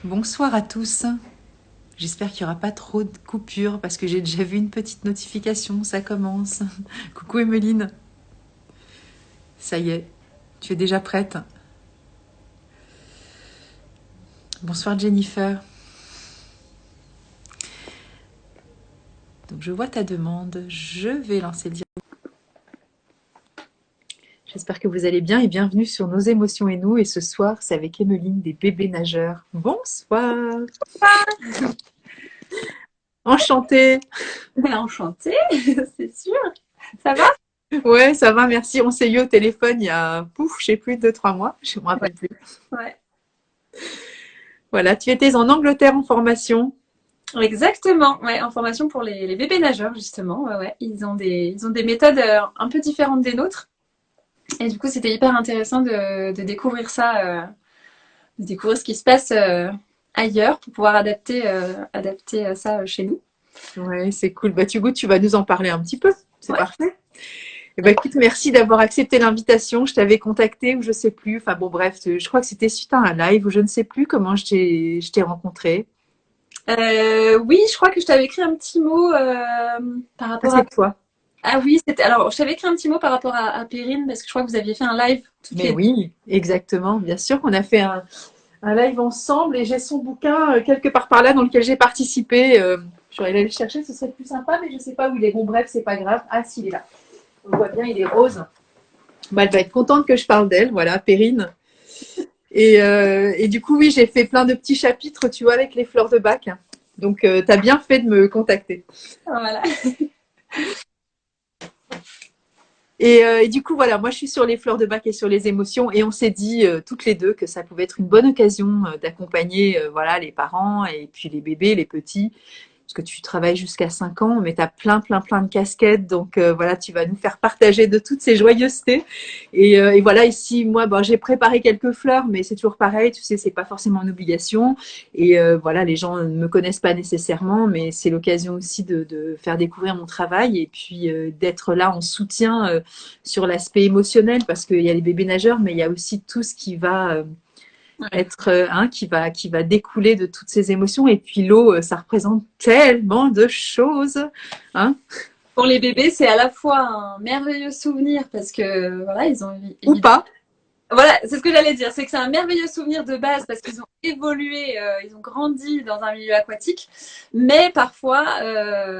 Bonsoir à tous. J'espère qu'il n'y aura pas trop de coupures parce que j'ai déjà vu une petite notification, ça commence. Coucou Emeline, ça y est, tu es déjà prête? Bonsoir Jennifer. Donc je vois ta demande, je vais lancer le direct. J'espère que vous allez bien et bienvenue sur Nos émotions et nous. Et ce soir, c'est avec Emeline des bébés nageurs. Bonsoir. Enchantée. Ben, enchantée, c'est sûr. Ça va? Ouais, ça va, merci. On s'est eu au téléphone il y a, pouf, je sais plus, 2, 3 mois. Je me Ouais. rappelle plus. Ouais. Voilà, tu étais en Angleterre en formation. Exactement. Ouais, en formation pour les bébés nageurs, justement. Ouais, ouais. Ils ont des méthodes un peu différentes des nôtres. Et du coup, c'était hyper intéressant de découvrir ça, de découvrir ce qui se passe ailleurs pour pouvoir adapter ça chez nous. Ouais, c'est cool. Bah, tu goûtes, tu vas nous en parler un petit peu. C'est Ouais. parfait. Eh ben, écoute, merci d'avoir accepté l'invitation. Je t'avais contacté ou je sais plus. Enfin bon, bref, je crois que c'était suite à un live ou je ne sais plus comment je t'ai rencontré. Oui, je crois que je t'avais écrit un petit mot par Ah, rapport à. c'est toi. Ah oui, c'était. Alors, je t'avais écrit un petit mot par rapport à Perrine parce que je crois que vous aviez fait un live toutes Mais les deux. oui, exactement. Bien sûr qu'on a fait un live ensemble et j'ai son bouquin quelque part par là dans lequel j'ai participé. Je vais aller le chercher, ce serait plus sympa, mais je ne sais pas où il est. Bon, bref, c'est pas grave. Ah, si, il est là. On le voit bien, il est rose. Bah, elle va être contente que je parle d'elle. Voilà, Perrine. Et du coup, oui, j'ai fait plein de petits chapitres, tu vois, avec les fleurs de bac. Donc, tu as bien fait de me contacter. Voilà. Et du coup, voilà, moi, je suis sur les fleurs de bac et sur les émotions. Et on s'est dit toutes les deux que ça pouvait être une bonne occasion d'accompagner voilà, les parents et puis les bébés, les petits. Parce que tu travailles jusqu'à 5 ans, mais tu as plein, plein, plein de casquettes. Donc voilà, tu vas nous faire partager de toutes ces joyeusetés. Et voilà, ici, moi, bon, j'ai préparé quelques fleurs, mais c'est toujours pareil, tu sais, c'est pas forcément une obligation. Et voilà, les gens ne me connaissent pas nécessairement, mais c'est l'occasion aussi de faire découvrir mon travail et puis d'être là en soutien sur l'aspect émotionnel, parce qu'il y a les bébés nageurs, mais il y a aussi tout ce qui va Ouais. être qui va découler de toutes ces émotions. Et puis l'eau, ça représente tellement de choses, hein, Pour les bébés, c'est à la fois un merveilleux souvenir parce que voilà, ils ont ou évidemment. pas. Voilà, c'est ce que j'allais dire, c'est que c'est un merveilleux souvenir de base parce qu'ils ont évolué, ils ont grandi dans un milieu aquatique, mais parfois,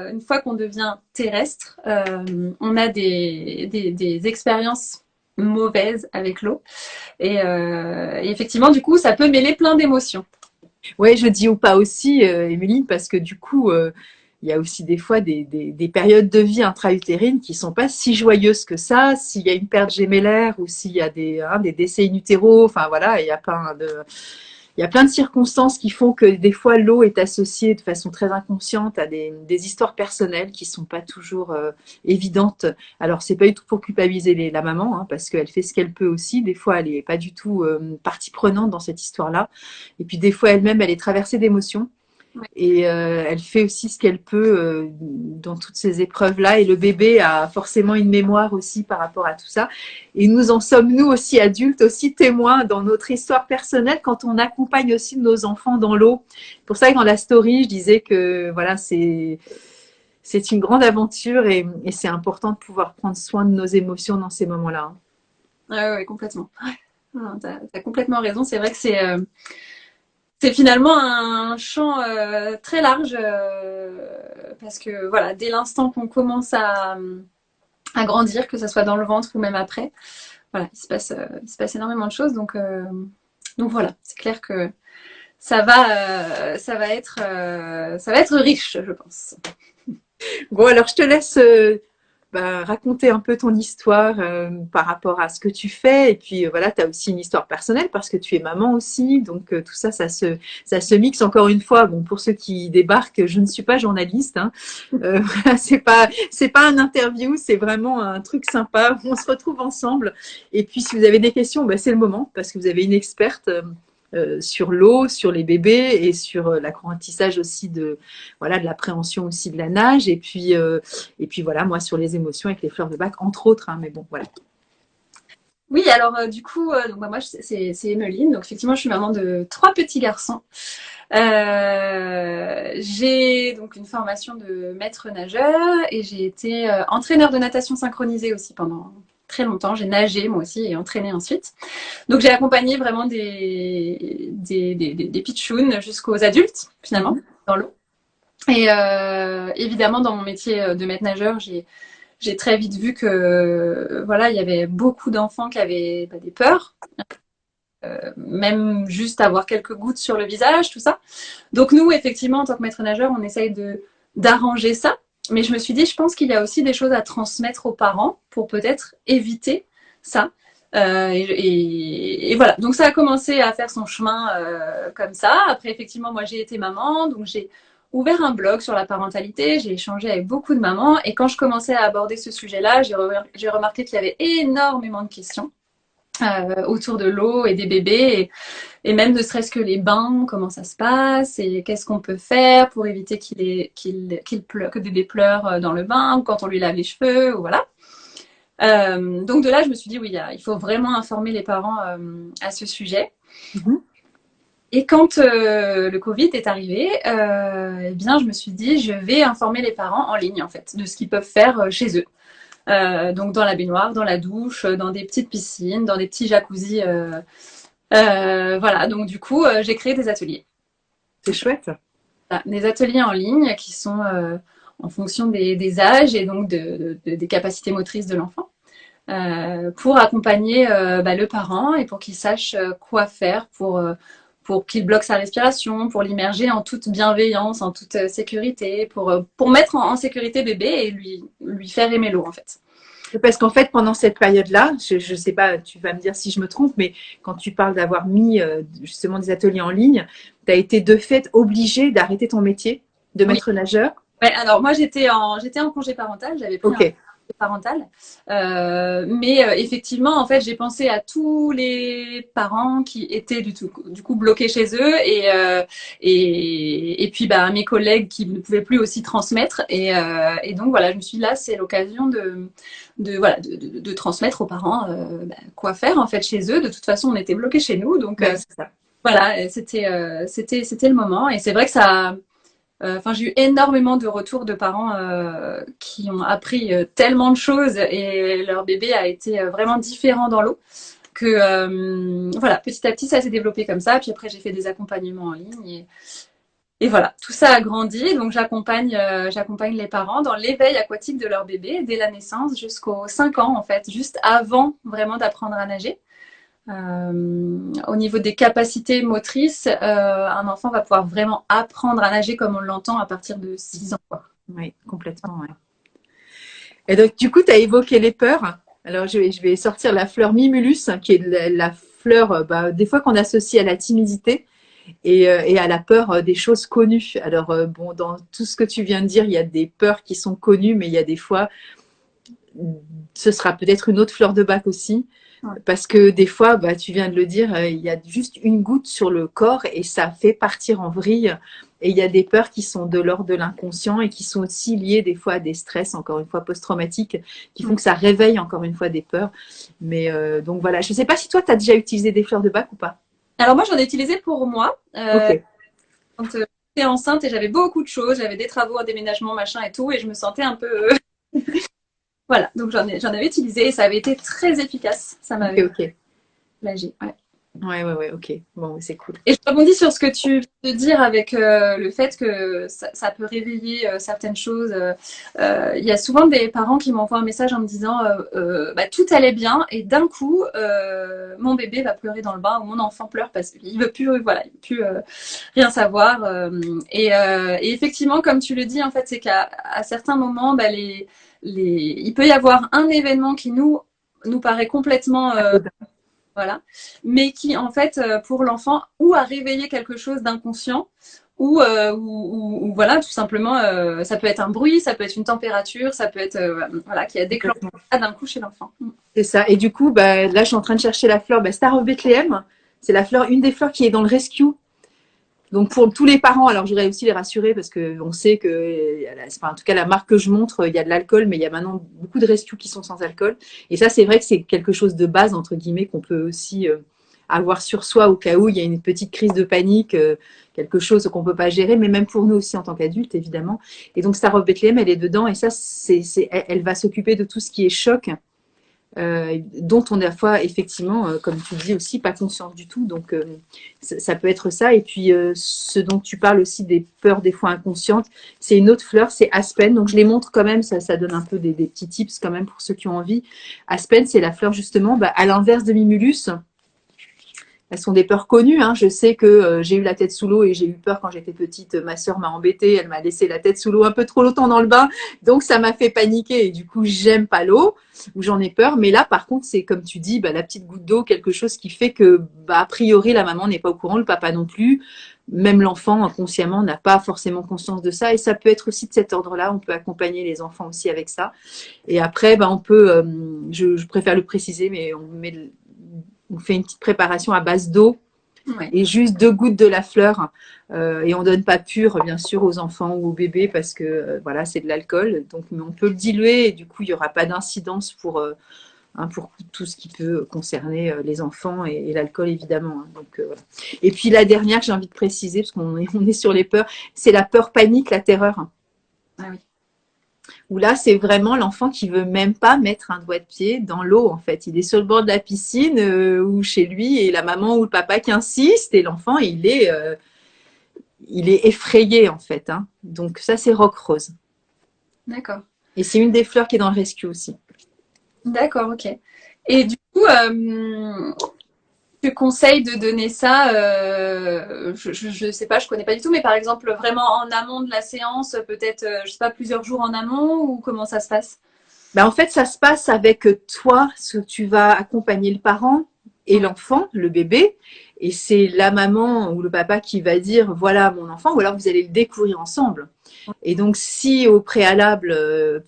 une fois qu'on devient terrestre, on a des expériences mauvaises avec l'eau et effectivement, du coup, ça peut mêler plein d'émotions. Ouais, je dis ou pas aussi, Émilie, parce que du coup, il y a aussi des fois des périodes de vie intra-utérines qui sont pas si joyeuses que ça. S'il y a une perte gémellaire ou s'il y a des décès in utero, enfin voilà, il y a plein de circonstances qui font que des fois l'eau est associée de façon très inconsciente à des histoires personnelles qui sont pas toujours évidentes. Alors c'est pas du tout pour culpabiliser la maman, hein, parce qu'elle fait ce qu'elle peut aussi. Des fois elle est pas du tout partie prenante dans cette histoire-là. Et puis des fois elle-même elle est traversée d'émotions. Ouais. Et elle fait aussi ce qu'elle peut dans toutes ces épreuves-là. Et le bébé a forcément une mémoire aussi par rapport à tout ça. Et nous en sommes, nous aussi adultes, aussi témoins dans notre histoire personnelle quand on accompagne aussi nos enfants dans l'eau. C'est pour ça que dans la story, je disais que voilà, c'est une grande aventure et c'est important de pouvoir prendre soin de nos émotions dans ces moments-là. Ouais, ouais, complètement. Non, t'as complètement raison. C'est vrai que c'est finalement un champ très large parce que voilà, dès l'instant qu'on commence à grandir, que ce soit dans le ventre ou même après, voilà, il se passe énormément de choses. Donc voilà, c'est clair que ça va être riche, je pense. Bon, alors je te laisse raconter un peu ton histoire par rapport à ce que tu fais. Et puis voilà, tu as aussi une histoire personnelle parce que tu es maman aussi. Donc tout ça, ça se mixe encore une fois. Bon, pour ceux qui débarquent, je ne suis pas journaliste. Hein. Voilà, c'est pas un interview, c'est vraiment un truc sympa. On se retrouve ensemble. Et puis si vous avez des questions, c'est le moment parce que vous avez une experte. Sur l'eau, sur les bébés et sur l'apprentissage aussi de l'appréhension aussi de la nage et puis voilà moi sur les émotions avec les fleurs de bac entre autres hein, mais bon voilà. Oui, alors du coup, donc, bah, moi c'est Emeline. Donc effectivement, je suis maman de 3 petits garçons. J'ai donc une formation de maître nageur et j'ai été entraîneur de natation synchronisée aussi pendant très longtemps. J'ai nagé moi aussi et entraîné ensuite. Donc j'ai accompagné vraiment des pitchouns jusqu'aux adultes finalement Mhm. dans l'eau. Et évidemment, dans mon métier de maître nageur, j'ai très vite vu que voilà, il y avait beaucoup d'enfants qui avaient des peurs, même juste avoir quelques gouttes sur le visage, tout ça. Donc nous, effectivement, en tant que maître nageur, on essaye de d'arranger ça. Mais je me suis dit, je pense qu'il y a aussi des choses à transmettre aux parents pour peut-être éviter ça. Et voilà. Donc ça a commencé à faire son chemin comme ça. Après, effectivement, moi j'ai été maman, donc j'ai ouvert un blog sur la parentalité. J'ai échangé avec beaucoup de mamans. Et quand je commençais à aborder ce sujet-là, j'ai remarqué qu'il y avait énormément de questions autour de l'eau et des bébés. Et même ne serait-ce que les bains, comment ça se passe et qu'est-ce qu'on peut faire pour éviter qu'il pleure, que bébé pleure dans le bain ou quand on lui lave les cheveux, ou voilà. Donc de là, je me suis dit, oui, il faut vraiment informer les parents à ce sujet. Mhm. Et quand le Covid est arrivé, eh bien, je me suis dit, je vais informer les parents en ligne, en fait, de ce qu'ils peuvent faire chez eux. Donc dans la baignoire, dans la douche, dans des petites piscines, dans des petits jacuzzis. Voilà, donc du coup, j'ai créé des ateliers. C'est chouette. Voilà, des ateliers en ligne qui sont en fonction des âges et donc des capacités motrices de l'enfant, pour accompagner le parent et pour qu'il sache quoi faire pour qu'il bloque sa respiration, pour l'immerger en toute bienveillance, en toute sécurité, pour mettre en sécurité bébé et lui faire aimer l'eau en fait. Parce qu'en fait, pendant cette période-là, je ne sais pas, tu vas me dire si je me trompe, mais quand tu parles d'avoir mis justement des ateliers en ligne, tu as été de fait obligé d'arrêter ton métier de Oui. maître nageur. Ouais, alors moi j'étais en congé parental, j'avais pris un Ok. congé parental, mais effectivement en fait j'ai pensé à tous les parents qui étaient du coup bloqués chez eux et puis bah mes collègues qui ne pouvaient plus aussi transmettre et donc voilà je me suis dit là c'est l'occasion de transmettre aux parents quoi faire en fait chez eux. De toute façon on était bloqués chez nous donc Ouais, c'est ça. voilà c'était le moment et c'est vrai que ça enfin, j'ai eu énormément de retours de parents qui ont appris tellement de choses et leur bébé a été vraiment différent dans l'eau que voilà, petit à petit ça s'est développé comme ça. Puis après j'ai fait des accompagnements en ligne et voilà, tout ça a grandi. Donc j'accompagne les parents dans l'éveil aquatique de leur bébé dès la naissance jusqu'aux 5 ans en fait, juste avant vraiment d'apprendre à nager. Au niveau des capacités motrices, un enfant va pouvoir vraiment apprendre à nager comme on l'entend à partir de 6 ans, quoi. Oui, complètement. Ouais. Et donc, du coup, tu as évoqué les peurs. Alors, je vais sortir la fleur mimulus, qui est la fleur, des fois qu'on associe à la timidité et à la peur des choses connues. Alors, bon, dans tout ce que tu viens de dire, il y a des peurs qui sont connues, mais il y a des fois, ce sera peut-être une autre fleur de bac aussi. Ouais. Parce que des fois, tu viens de le dire, il y a juste une goutte sur le corps et ça fait partir en vrille. Et il y a des peurs qui sont de l'ordre de l'inconscient et qui sont aussi liées des fois à des stress, encore une fois, post-traumatiques, qui font que ça réveille encore une fois des peurs. Mais donc voilà, je ne sais pas si toi, tu as déjà utilisé des fleurs de bac ou pas. Alors moi, j'en ai utilisé pour moi Ok. quand j'étais enceinte et j'avais beaucoup de choses, j'avais des travaux, un déménagement, machin et tout, et je me sentais un peu voilà. Donc j'en avais utilisé et ça avait été très efficace. Ça Ok, m'avait ok. soulagée. Ouais. Ouais, ok. Bon, c'est cool. Et je rebondis sur ce que tu viens de dire avec le fait que ça peut réveiller certaines choses. Il y a souvent des parents qui m'envoient un message en me disant tout allait bien et d'un coup mon bébé va pleurer dans le bain ou mon enfant pleure parce qu'il veut plus voilà il veut plus rien savoir. Et effectivement comme tu le dis en fait c'est qu'à certains moments il peut y avoir un événement qui nous paraît complètement voilà, mais qui en fait pour l'enfant ou a réveillé quelque chose d'inconscient ou voilà tout simplement ça peut être un bruit, ça peut être une température, ça peut être voilà qui a déclenché Complètement. ça d'un coup chez l'enfant. C'est ça. Et du coup, là, je suis en train de chercher la fleur Star of Bethlehem. C'est la fleur, une des fleurs qui est dans le rescue. Donc pour tous les parents, alors je voudrais aussi les rassurer parce que on sait que, enfin, en tout cas la marque que je montre, il y a de l'alcool, mais il y a maintenant beaucoup de rescues qui sont sans alcool. Et ça, c'est vrai que c'est quelque chose de base entre guillemets qu'on peut aussi avoir sur soi au cas où il y a une petite crise de panique, quelque chose qu'on peut pas gérer, mais même pour nous aussi en tant qu'adultes évidemment. Et donc Star of Bethlehem, elle est dedans et ça, elle va s'occuper de tout ce qui est choc dont on est à la fois effectivement, comme tu dis aussi, pas conscience du tout. Donc ça peut être ça. Et puis ce dont tu parles aussi des peurs des fois inconscientes, c'est une autre fleur, c'est Aspen. Donc je les montre quand même, ça donne un peu des petits tips quand même pour ceux qui ont envie. Aspen, c'est la fleur justement à l'inverse de Mimulus. Elles sont des peurs connues. Hein. Je sais que j'ai eu la tête sous l'eau et j'ai eu peur quand j'étais petite. Ma sœur m'a embêtée. Elle m'a laissé la tête sous l'eau un peu trop longtemps dans le bain. Donc, ça m'a fait paniquer. Et du coup, j'aime pas l'eau ou j'en ai peur. Mais là, par contre, c'est comme tu dis, la petite goutte d'eau, quelque chose qui fait que, a priori, la maman n'est pas au courant, le papa non plus. Même l'enfant, inconsciemment, n'a pas forcément conscience de ça. Et ça peut être aussi de cet ordre-là. On peut accompagner les enfants aussi avec ça. Et après, on peut, je préfère le préciser, mais on fait une petite préparation à base d'eau Ouais. et juste 2 gouttes de la fleur. Et on donne pas pur, bien sûr, aux enfants ou aux bébés parce que voilà, c'est de l'alcool. Donc, mais on peut le diluer et du coup, il n'y aura pas d'incidence pour tout ce qui peut concerner les enfants et l'alcool, évidemment. Hein. Donc, voilà. Et puis, la dernière que j'ai envie de préciser, parce on est sur les peurs, c'est la peur panique, la terreur. Ah oui. Où là, c'est vraiment l'enfant qui veut même pas mettre un doigt de pied dans l'eau, en fait. Il est sur le bord de la piscine ou chez lui et la maman ou le papa qui insiste et l'enfant, il est effrayé, en fait. Hein. Donc ça, c'est Rock Rose. D'accord. Et c'est une des fleurs qui est dans le rescue aussi. D'accord, ok. Et du coup, tu conseilles de donner ça, je sais pas, je connais pas du tout, mais par exemple, vraiment en amont de la séance, peut-être, je sais pas, plusieurs jours en amont, ou comment ça se passe? En fait, ça se passe avec toi, ce que tu vas accompagner le parent et l'enfant, le bébé. Et c'est la maman ou le papa qui va dire, voilà mon enfant, ou alors vous allez le découvrir ensemble. Et donc, si au préalable,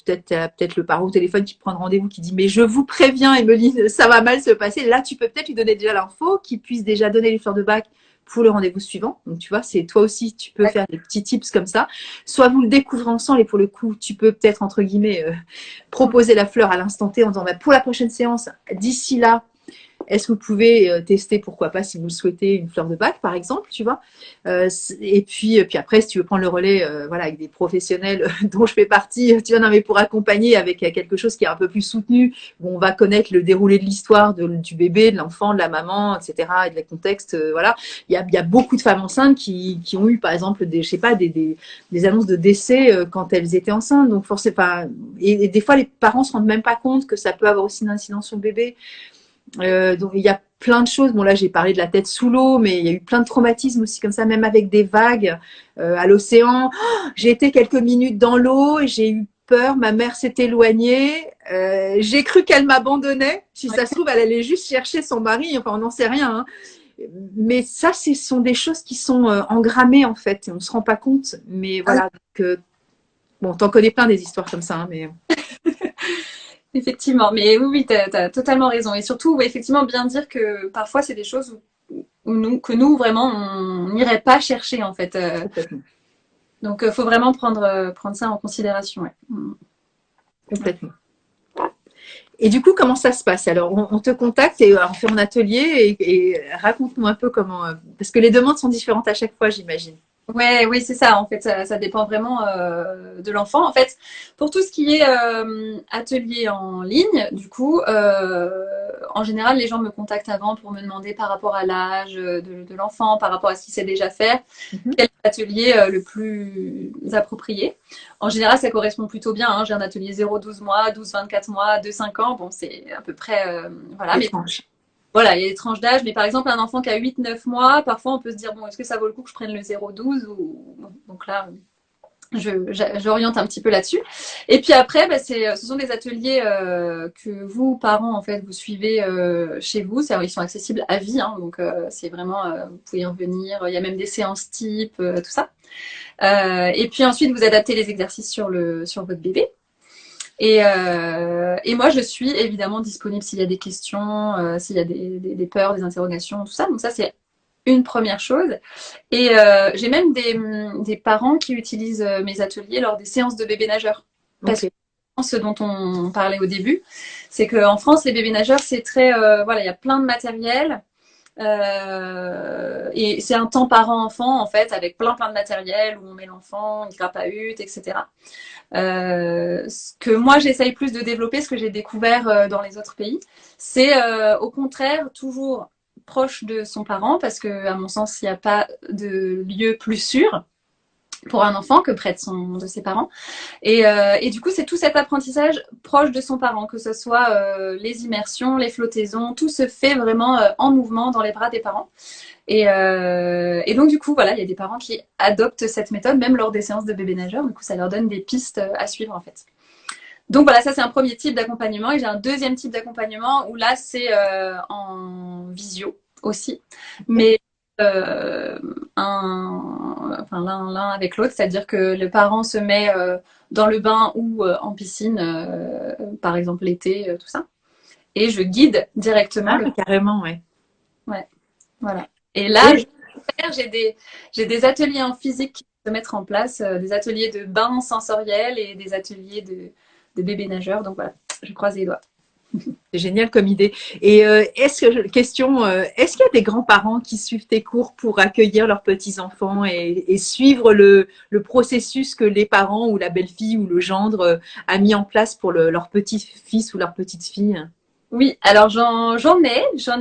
peut-être le parent au téléphone qui prend rendez-vous, qui dit, mais je vous préviens, Emeline, ça va mal se passer, là, tu peux peut-être lui donner déjà l'info, qu'il puisse déjà donner les fleurs de bac pour le rendez-vous suivant. Donc, tu vois, c'est toi aussi, tu peux faire des petits tips comme ça. Soit vous le découvrez ensemble et pour le coup, tu peux peut-être, entre guillemets, proposer la fleur à l'instant T en disant, pour la prochaine séance, d'ici là, est-ce que vous pouvez tester, pourquoi pas, si vous le souhaitez, une fleur de bac, par exemple, tu vois. Et puis après, si tu veux prendre le relais, voilà, avec des professionnels dont je fais partie, tu vois, non, mais pour accompagner avec quelque chose qui est un peu plus soutenu, où on va connaître le déroulé de l'histoire du bébé, de l'enfant, de la maman, etc., et de le contexte, voilà. Il y a beaucoup de femmes enceintes qui ont eu, par exemple, je sais pas, des annonces de décès quand elles étaient enceintes. Donc forcément, et des fois, les parents se rendent même pas compte que ça peut avoir aussi une incidence sur le bébé. Donc il y a plein de choses. Bon là j'ai parlé de la tête sous l'eau, mais il y a eu plein de traumatismes aussi comme ça, même avec des vagues à l'océan. Oh, j'ai été quelques minutes dans l'eau et j'ai eu peur. Ma mère s'est éloignée. J'ai cru qu'elle m'abandonnait. Si ça se trouve, elle allait juste chercher son mari. Enfin on n'en sait rien. Hein. Mais ça, ce sont des choses qui sont engrammées en fait. Et on se rend pas compte. Mais voilà. Donc, bon, t'en connais plein des histoires comme ça, hein, mais Effectivement, mais oui, oui, t'as totalement raison. Et surtout, effectivement, bien dire que parfois, c'est des choses que nous, vraiment, on n'irait pas chercher, en fait. complètement. Donc, il faut vraiment prendre ça en considération. Ouais. Complètement. Et du coup, comment ça se passe? Alors, on te contacte et on fait un atelier et raconte-nous un peu comment. Parce que les demandes sont différentes à chaque fois, j'imagine. Ouais, oui, c'est ça. En fait, ça dépend vraiment de l'enfant. En fait, pour tout ce qui est atelier en ligne, du coup, en général, les gens me contactent avant pour me demander par rapport à l'âge de l'enfant, par rapport à ce qu'il sait déjà faire, quel est l'atelier le plus approprié. En général, ça correspond plutôt bien. Hein. J'ai un atelier 0-12 mois, 12-24 mois, 2-5 ans. Bon, c'est à peu près, voilà. Mais voilà, il y a des tranches d'âge, mais par exemple, un enfant qui a 8-9 mois, parfois on peut se dire, bon, est-ce que ça vaut le coup que je prenne le 0-12 ou... Bon, donc là, j'oriente un petit peu là-dessus. Et puis après, ce sont des ateliers que vous, parents, en fait, vous suivez chez vous. Ils sont accessibles à vie, hein, donc c'est vraiment, vous pouvez y revenir. Il y a même des séances type, tout ça. Et puis ensuite, vous adaptez les exercices sur votre bébé. Et moi, je suis évidemment disponible s'il y a des questions, s'il y a des peurs, des interrogations, tout ça. Donc ça, c'est une première chose. Et j'ai même des parents qui utilisent mes ateliers lors des séances de bébés nageurs. Parce Ok. que ce dont on parlait au début, c'est qu'en France, les bébés nageurs, c'est très... voilà, il y a plein de matériel. Et c'est un temps parent-enfant, en fait, avec plein de matériel où on met l'enfant, une grappe à hutte, etc. Ce que moi, j'essaye plus de développer, ce que j'ai découvert dans les autres pays, c'est au contraire toujours proche de son parent, parce que à mon sens, il n'y a pas de lieu plus sûr pour un enfant que près de ses parents. Et du coup, c'est tout cet apprentissage proche de son parent, que ce soit les immersions, les flottaisons, tout se fait vraiment en mouvement dans les bras des parents. Et donc, du coup, voilà, il y a des parents qui adoptent cette méthode, même lors des séances de bébé nageur. Du coup, ça leur donne des pistes à suivre, en fait. Donc, voilà, ça, c'est un premier type d'accompagnement. Et j'ai un deuxième type d'accompagnement où là, c'est en visio aussi. Mais euh, l'un avec l'autre, c'est-à-dire que le parent se met dans le bain ou en piscine, par exemple l'été, tout ça. Et je guide directement Ah, le... carrément, ouais. Ouais, voilà. Et là, Et j'ai des ateliers en physique qui se mettre en place, des ateliers de bain sensoriel et des ateliers de bébés nageurs. Donc voilà, je croise les doigts. c'est génial comme idée. Et question, est-ce qu'il y a des grands-parents qui suivent tes cours pour accueillir leurs petits-enfants et suivre le processus que les parents ou la belle-fille ou le gendre a mis en place pour leur petit-fils ou leur petite-fille? Oui, alors j'en ai pas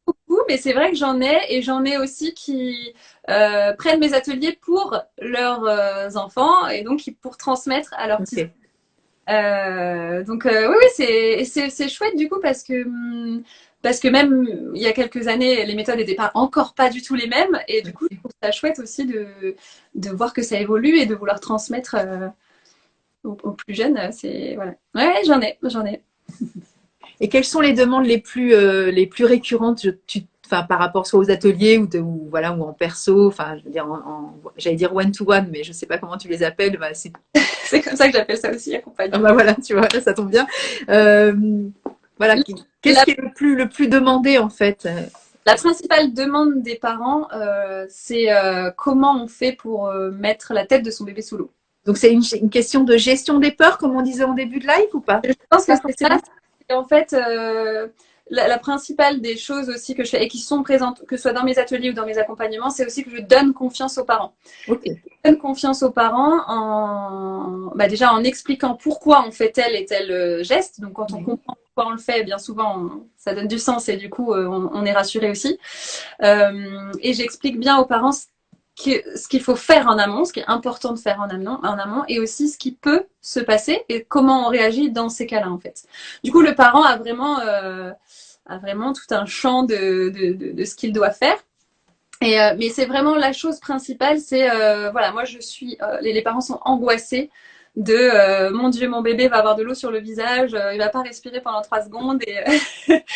Ouais. beaucoup, mais c'est vrai que et j'en ai aussi qui prennent mes ateliers pour leurs enfants et donc pour transmettre à leurs petits. Ok. Donc oui, oui, c'est chouette du coup parce que même il y a quelques années, les méthodes n'étaient pas encore pas du tout les mêmes et du coup, je trouve ça chouette aussi de voir que ça évolue et de vouloir transmettre aux plus jeunes. C'est voilà. Ouais, j'en ai. Et quelles sont les demandes les plus récurrentes enfin, par rapport soit aux ateliers ou, voilà, ou en perso, enfin, je veux dire, j'allais dire one-to-one, mais je sais pas comment tu les appelles. Bah, C'est comme ça que j'appelle ça aussi ah accompagnement. bah voilà, tu vois, là, ça tombe bien. Euh, voilà, qu'est-ce La, qui est le plus demandé en fait? la principale demande des parents, c'est comment on fait pour mettre la tête de son bébé sous l'eau. Donc c'est une question de gestion des peurs, comme on disait en début de live ou pas? Je pense que Pas c'est ça. forcément. Et en fait, la principale des choses aussi que je fais et qui sont présentes, que ce soit dans mes ateliers ou dans mes accompagnements, c'est aussi que je donne confiance aux parents. Ok. Et je donne confiance aux parents bah déjà en expliquant pourquoi on fait tel et tel geste. Donc quand on Oui. comprend pourquoi on le fait, bien souvent ça donne du sens et du coup on est rassuré aussi. Et j'explique bien aux parents ce qu'il faut faire en amont, ce qui est important de faire en amont, et aussi ce qui peut se passer et comment on réagit dans ces cas-là en fait. Du coup, le parent a vraiment tout un champ de ce qu'il doit faire. Mais c'est vraiment la chose principale, c'est voilà, moi je suis, les parents sont angoissés de mon Dieu, mon bébé va avoir de l'eau sur le visage, il va pas respirer pendant 3 secondes et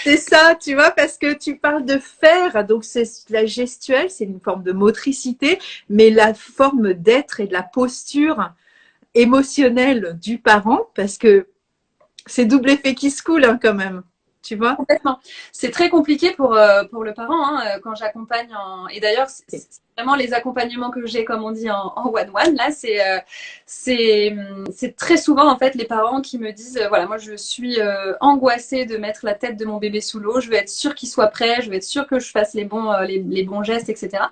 C'est ça, tu vois, parce que tu parles de faire, donc c'est la gestuelle, c'est une forme de motricité, mais la forme d'être et de la posture émotionnelle du parent, parce que c'est double effet qui se coule hein, quand même, tu vois. complètement. C'est très compliqué pour le parent hein, quand j'accompagne en... Et d'ailleurs, c'est vraiment les accompagnements que j'ai, comme on dit, en one-one. Là, c'est très souvent, en fait, les parents qui me disent, voilà, moi, je suis angoissée de mettre la tête de mon bébé sous l'eau. Je veux être sûre qu'il soit prêt. Je veux être sûre que je fasse les bons gestes, etc.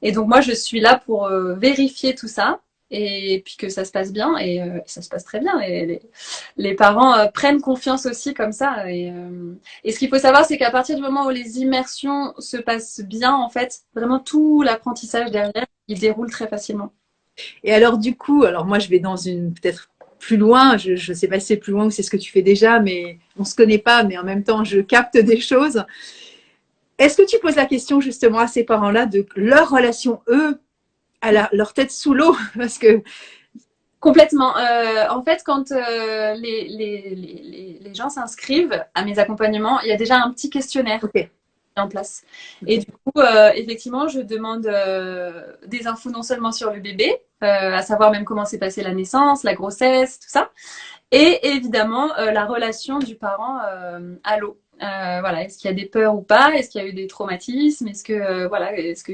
Et donc, moi, je suis là pour vérifier tout ça. Et puis que ça se passe bien et ça se passe très bien. Et les parents prennent confiance aussi comme ça. Et ce qu'il faut savoir, c'est qu'à partir du moment où les immersions se passent bien, en fait, vraiment tout l'apprentissage derrière, il déroule très facilement. Et alors du coup, alors moi je vais dans une peut-être plus loin, je ne sais pas si c'est plus loin ou c'est ce que tu fais déjà, mais on se connaît pas, mais en même temps je capte des choses. Est-ce que tu poses la question justement à ces parents-là de leur relation, eux, à leur tête sous l'eau? Parce que Complètement. En fait, quand les gens s'inscrivent à mes accompagnements, il y a déjà un petit questionnaire ok, en place. Et ok. du coup, effectivement, je demande des infos non seulement sur le bébé, à savoir même comment s'est passée la naissance, la grossesse, tout ça, et évidemment la relation du parent à l'eau. Voilà, est-ce qu'il y a des peurs ou pas? Est-ce qu'il y a eu des traumatismes? Est-ce que voilà, est-ce que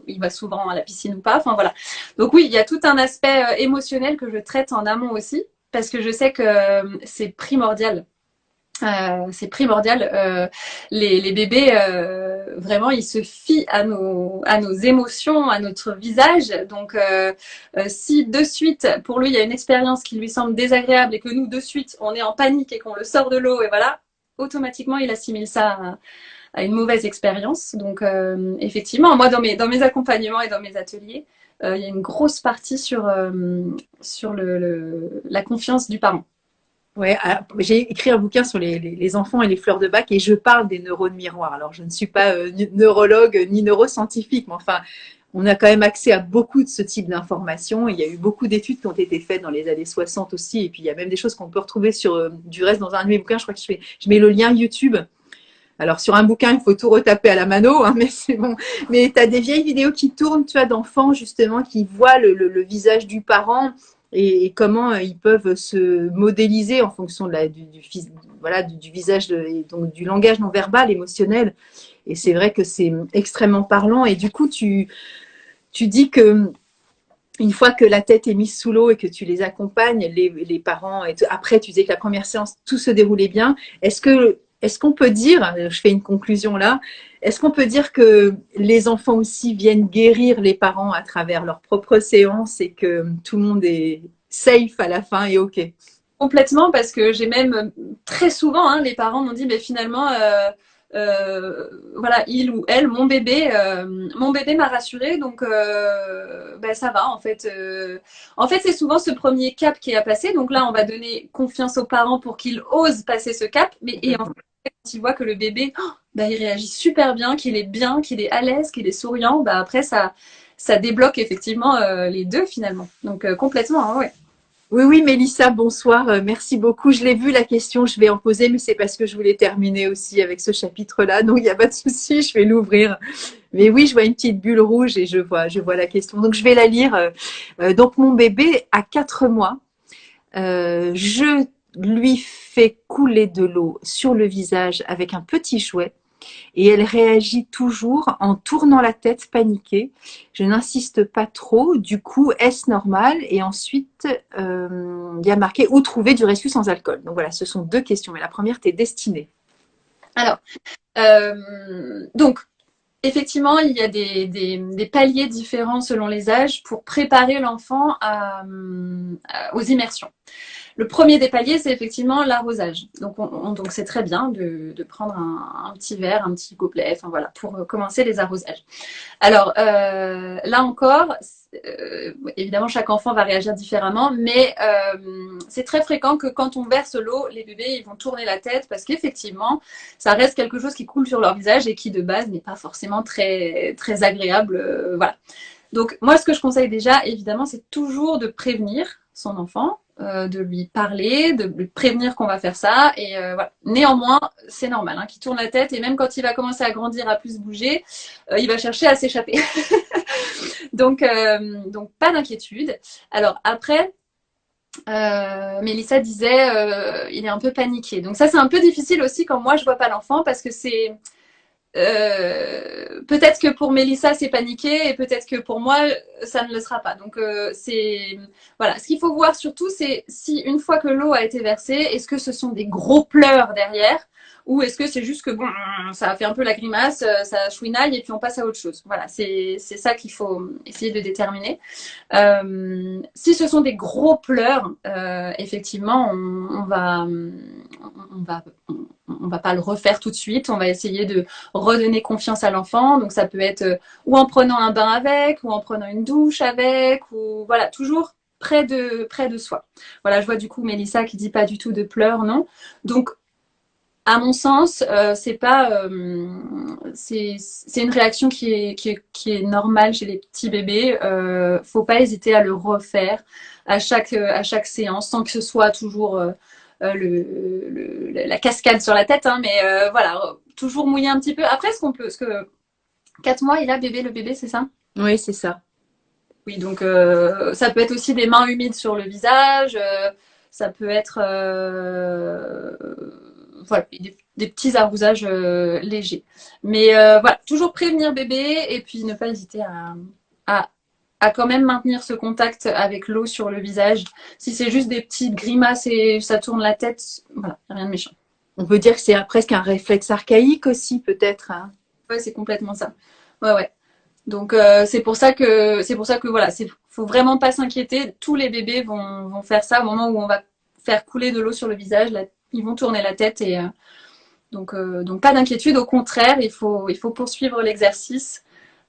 il va souvent à la piscine ou pas? Enfin voilà. Donc oui, il y a tout un aspect émotionnel que je traite en amont aussi, parce que je sais que c'est primordial. C'est primordial. Les bébés, vraiment, ils se fient à nos émotions, à notre visage. Donc, si de suite, pour lui, il y a une expérience qui lui semble désagréable et que nous, de suite, on est en panique et qu'on le sort de l'eau, et voilà, automatiquement, il assimile ça à une mauvaise expérience. Donc, effectivement, moi, dans mes accompagnements et dans mes ateliers, il y a une grosse partie sur la confiance du parent. Ouais, j'ai écrit un bouquin sur les enfants et les fleurs de bac et je parle des neurones miroirs. Alors, je ne suis pas neurologue ni neuroscientifique, mais enfin, on a quand même accès à beaucoup de ce type d'informations. Il y a eu beaucoup d'études qui ont été faites dans les années 60 aussi. Et puis, il y a même des choses qu'on peut retrouver sur, du reste, dans un de mes bouquins. Je crois que je mets le lien YouTube. Alors, sur un bouquin, il faut tout retaper à la mano, hein, mais c'est bon. Mais tu as des vieilles vidéos qui tournent, tu vois, d'enfants, justement, qui voient le visage du parent et comment ils peuvent se modéliser en fonction de voilà, du visage, et donc du langage non verbal, émotionnel. Et c'est vrai que c'est extrêmement parlant. Et du coup, tu dis que une fois que la tête est mise sous l'eau et que tu les accompagnes, les parents, et après, tu disais que la première séance, tout se déroulait bien. Est-ce qu'on peut dire, je fais une conclusion là, est-ce qu'on peut dire que les enfants aussi viennent guérir les parents à travers leurs propres séances et que tout le monde est safe à la fin et OK? Complètement, parce que j'ai même très souvent, hein, les parents m'ont dit, mais finalement, voilà, il ou elle, mon bébé m'a rassuré, donc ben, ça va en fait. En fait, c'est souvent ce premier cap qui est à passer. Donc là, on va donner confiance aux parents pour qu'ils osent passer ce cap. Mais et en fait, quand ils voient que le bébé, oh, ben, il réagit super bien, qu'il est à l'aise, qu'il est souriant, ben, après ça débloque effectivement les deux finalement. Donc complètement, hein, ouais. Oui, oui, Mélissa, bonsoir. Merci beaucoup. Je l'ai vu la question, je vais en poser, mais c'est parce que je voulais terminer aussi avec ce chapitre-là. Donc, il n'y a pas de souci, je vais l'ouvrir. Mais oui, je vois une petite bulle rouge et je vois la question. Donc, je vais la lire. Donc, mon bébé a 4 mois. Je lui fais couler de l'eau sur le visage avec un petit jouet et elle réagit toujours en tournant la tête paniquée. Je n'insiste pas trop, du coup, est-ce normal? Et ensuite, il y a marqué où trouver du rescue sans alcool. Donc voilà, ce sont 2 questions, mais la première t'est destinée. Alors, donc effectivement, il y a des paliers différents selon les âges pour préparer l'enfant aux immersions. Le premier des paliers, c'est effectivement l'arrosage. Donc c'est très bien de prendre un petit verre, un petit gobelet, enfin voilà, pour commencer les arrosages. Alors là encore, évidemment, chaque enfant va réagir différemment, mais c'est très fréquent que quand on verse l'eau, les bébés ils vont tourner la tête parce qu'effectivement, ça reste quelque chose qui coule sur leur visage et qui de base n'est pas forcément très agréable. Voilà. Donc moi, ce que je conseille déjà, évidemment, c'est toujours de prévenir son enfant, de lui parler, de lui prévenir qu'on va faire ça. Et voilà. Néanmoins, c'est normal hein, qu'il tourne la tête et même quand il va commencer à grandir, à plus bouger, il va chercher à s'échapper. Donc pas d'inquiétude. Alors après, Mélissa disait, il est un peu paniqué. Donc ça, c'est un peu difficile aussi quand moi je vois pas l'enfant parce que c'est peut-être que pour Mélissa c'est paniqué et peut-être que pour moi ça ne le sera pas. Donc c'est voilà, ce qu'il faut voir surtout c'est si une fois que l'eau a été versée, est-ce que ce sont des gros pleurs derrière ou est-ce que c'est juste que bon ça a fait un peu la grimace, ça chouinaille et puis on passe à autre chose. Voilà, c'est ça qu'il faut essayer de déterminer. Si ce sont des gros pleurs, effectivement on va pas le refaire tout de suite. On va essayer de redonner confiance à l'enfant. Donc ça peut être ou en prenant un bain avec, ou en prenant une douche avec, ou voilà, toujours près de soi. Voilà, je vois du coup Mélissa qui dit pas du tout de pleurs, non. Donc à mon sens, c'est pas, c'est une réaction qui est normale chez les petits bébés. Faut pas hésiter à le refaire à chaque séance, sans que ce soit toujours la cascade sur la tête, hein, mais voilà, toujours mouiller un petit peu. Après, ce qu'on peut, ce que 4 mois, il a bébé, le bébé, c'est ça? Oui, c'est ça. Oui, donc ça peut être aussi des mains humides sur le visage, ça peut être voilà, des petits arrosages légers. Mais voilà, toujours prévenir bébé et puis ne pas hésiter à, à quand même maintenir ce contact avec l'eau sur le visage. Si c'est juste des petites grimaces et ça tourne la tête, voilà, rien de méchant. On peut dire que c'est presque un réflexe archaïque aussi, peut-être, hein. Ouais, c'est complètement ça. Ouais, ouais. Donc c'est pour ça que voilà, faut vraiment pas s'inquiéter. Tous les bébés vont faire ça au moment où on va faire couler de l'eau sur le visage. Là, ils vont tourner la tête et donc pas d'inquiétude. Au contraire, il faut poursuivre l'exercice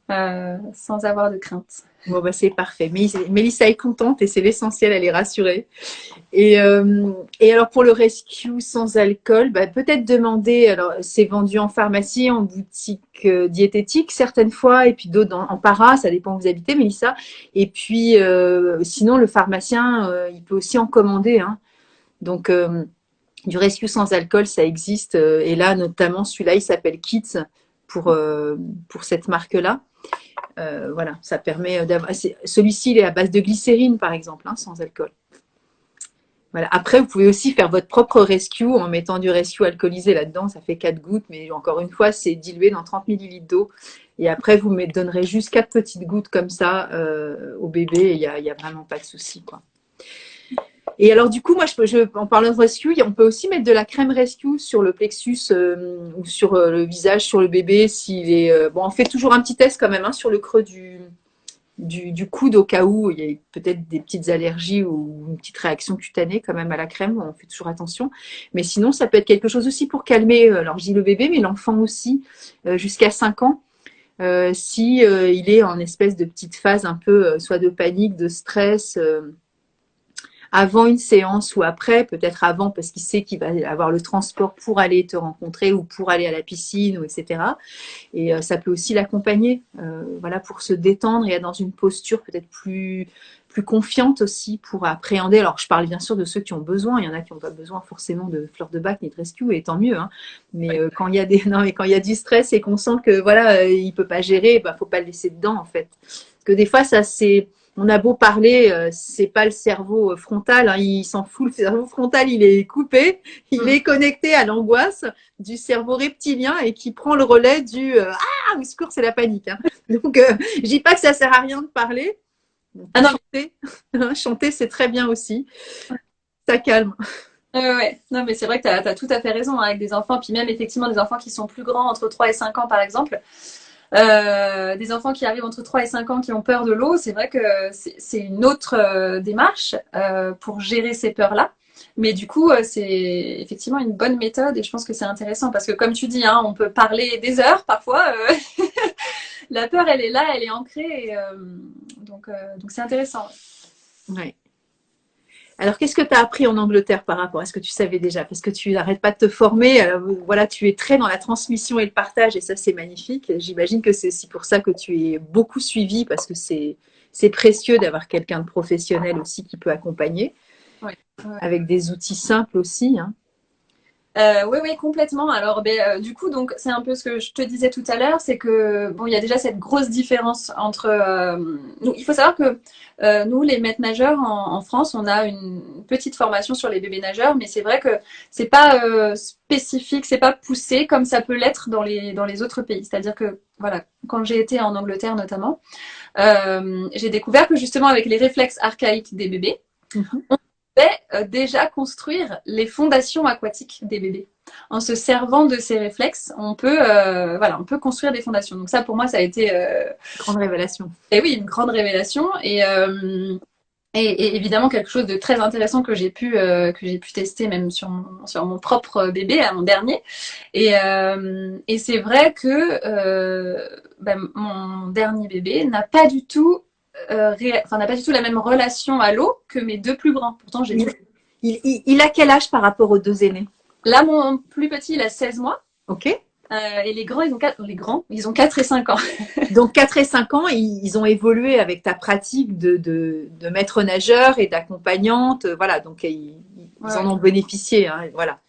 sans avoir de crainte. Bon, bah, c'est parfait. Mélissa est contente et c'est l'essentiel, elle est rassurée. Et alors pour le rescue sans alcool, bah, peut-être demander, alors c'est vendu en pharmacie, en boutique diététique certaines fois, et puis d'autres en para, ça dépend où vous habitez, Mélissa. Et puis sinon le pharmacien, il peut aussi en commander, hein. Donc du rescue sans alcool, ça existe. Et là, notamment celui-là, il s'appelle Kids pour cette marque-là. Voilà, ça permet d'avoir. Celui-ci, il est à base de glycérine, par exemple, hein, sans alcool. Voilà. Après, vous pouvez aussi faire votre propre rescue en mettant du rescue alcoolisé là-dedans. Ça fait 4 gouttes, mais encore une fois, c'est dilué dans 30 millilitres d'eau. Et après, vous me donnerez juste 4 petites gouttes comme ça au bébé. Et il y a vraiment pas de souci, quoi. Et alors, du coup, moi, en parlant de rescue, on peut aussi mettre de la crème rescue sur le plexus ou sur le visage, sur le bébé. S'il est, bon, on fait toujours un petit test quand même, hein, sur le creux du coude au cas où il y a peut-être des petites allergies ou une petite réaction cutanée quand même à la crème. On fait toujours attention. Mais sinon, ça peut être quelque chose aussi pour calmer, alors je dis le bébé, mais l'enfant aussi, jusqu'à 5 ans. Si il est en espèce de petite phase un peu soit de panique, de stress, avant une séance ou après, peut-être avant parce qu'il sait qu'il va avoir le transport pour aller te rencontrer ou pour aller à la piscine, ou etc. Et ça peut aussi l'accompagner, voilà, pour se détendre et être dans une posture peut-être plus confiante aussi pour appréhender. Alors, je parle bien sûr de ceux qui ont besoin. Il y en a qui n'ont pas besoin forcément de fleurs de bac ni de rescue, et tant mieux, hein. Mais quand il y a quand il y a du stress et qu'on sent que voilà, il peut pas gérer, bah faut pas le laisser dedans en fait. Parce que des fois, on a beau parler, c'est pas le cerveau frontal, hein, il s'en fout. Le cerveau frontal, il est coupé, il est connecté à l'angoisse du cerveau reptilien et qui prend le relais du ah, au secours, c'est la panique, hein. Donc, je dis pas que ça sert à rien de parler. Ah non, Chanter, chanter, c'est très bien aussi. Ça calme. ouais. Non, mais c'est vrai que tu as tout à fait raison, hein, avec des enfants, puis même effectivement des enfants qui sont plus grands, entre 3 et 5 ans par exemple. Des enfants qui arrivent entre 3 et 5 ans qui ont peur de l'eau, c'est vrai que c'est une autre démarche pour gérer ces peurs-là. Mais du coup, c'est effectivement une bonne méthode et je pense que c'est intéressant parce que comme tu dis, hein, on peut parler des heures parfois. La peur, elle est là, elle est ancrée. Et, donc c'est intéressant. Ouais. Alors, qu'est-ce que tu as appris en Angleterre par rapport à ce que tu savais déjà? Parce que tu n'arrêtes pas de te former. Alors, voilà, tu es très dans la transmission et le partage, et ça, c'est magnifique. J'imagine que c'est aussi pour ça que tu es beaucoup suivi, parce que c'est précieux d'avoir quelqu'un de professionnel aussi qui peut accompagner, Ouais. Ouais. avec des outils simples aussi, hein. Oui, oui, complètement. Alors, du coup, donc c'est un peu ce que je te disais tout à l'heure, c'est que bon, il y a déjà cette grosse différence entre nous. Il faut savoir que nous, les maîtres nageurs en France, on a une petite formation sur les bébés nageurs, mais c'est vrai que c'est pas spécifique, c'est pas poussé comme ça peut l'être dans les autres pays. C'est-à-dire que voilà, quand j'ai été en Angleterre notamment, j'ai découvert que justement avec les réflexes archaïques des bébés, déjà construire les fondations aquatiques des bébés. En se servant de ces réflexes, on peut construire des fondations. Donc ça, pour moi, ça a été grande révélation. Et oui, une grande révélation et évidemment quelque chose de très intéressant que j'ai pu tester même sur mon propre bébé, à mon dernier. Et c'est vrai que mon dernier bébé n'a pas du tout n'a pas du tout la même relation à l'eau que mes deux plus grands. Pourtant, Il a quel âge par rapport aux deux aînés? Là, mon plus petit, il a 16 mois. Ok. Et les grands, ils ont 4 et 5 ans. Donc 4 et 5 ans, ils ont évolué avec ta pratique de maître nageur et d'accompagnante. Voilà, donc ils en ont bénéficié, hein, voilà.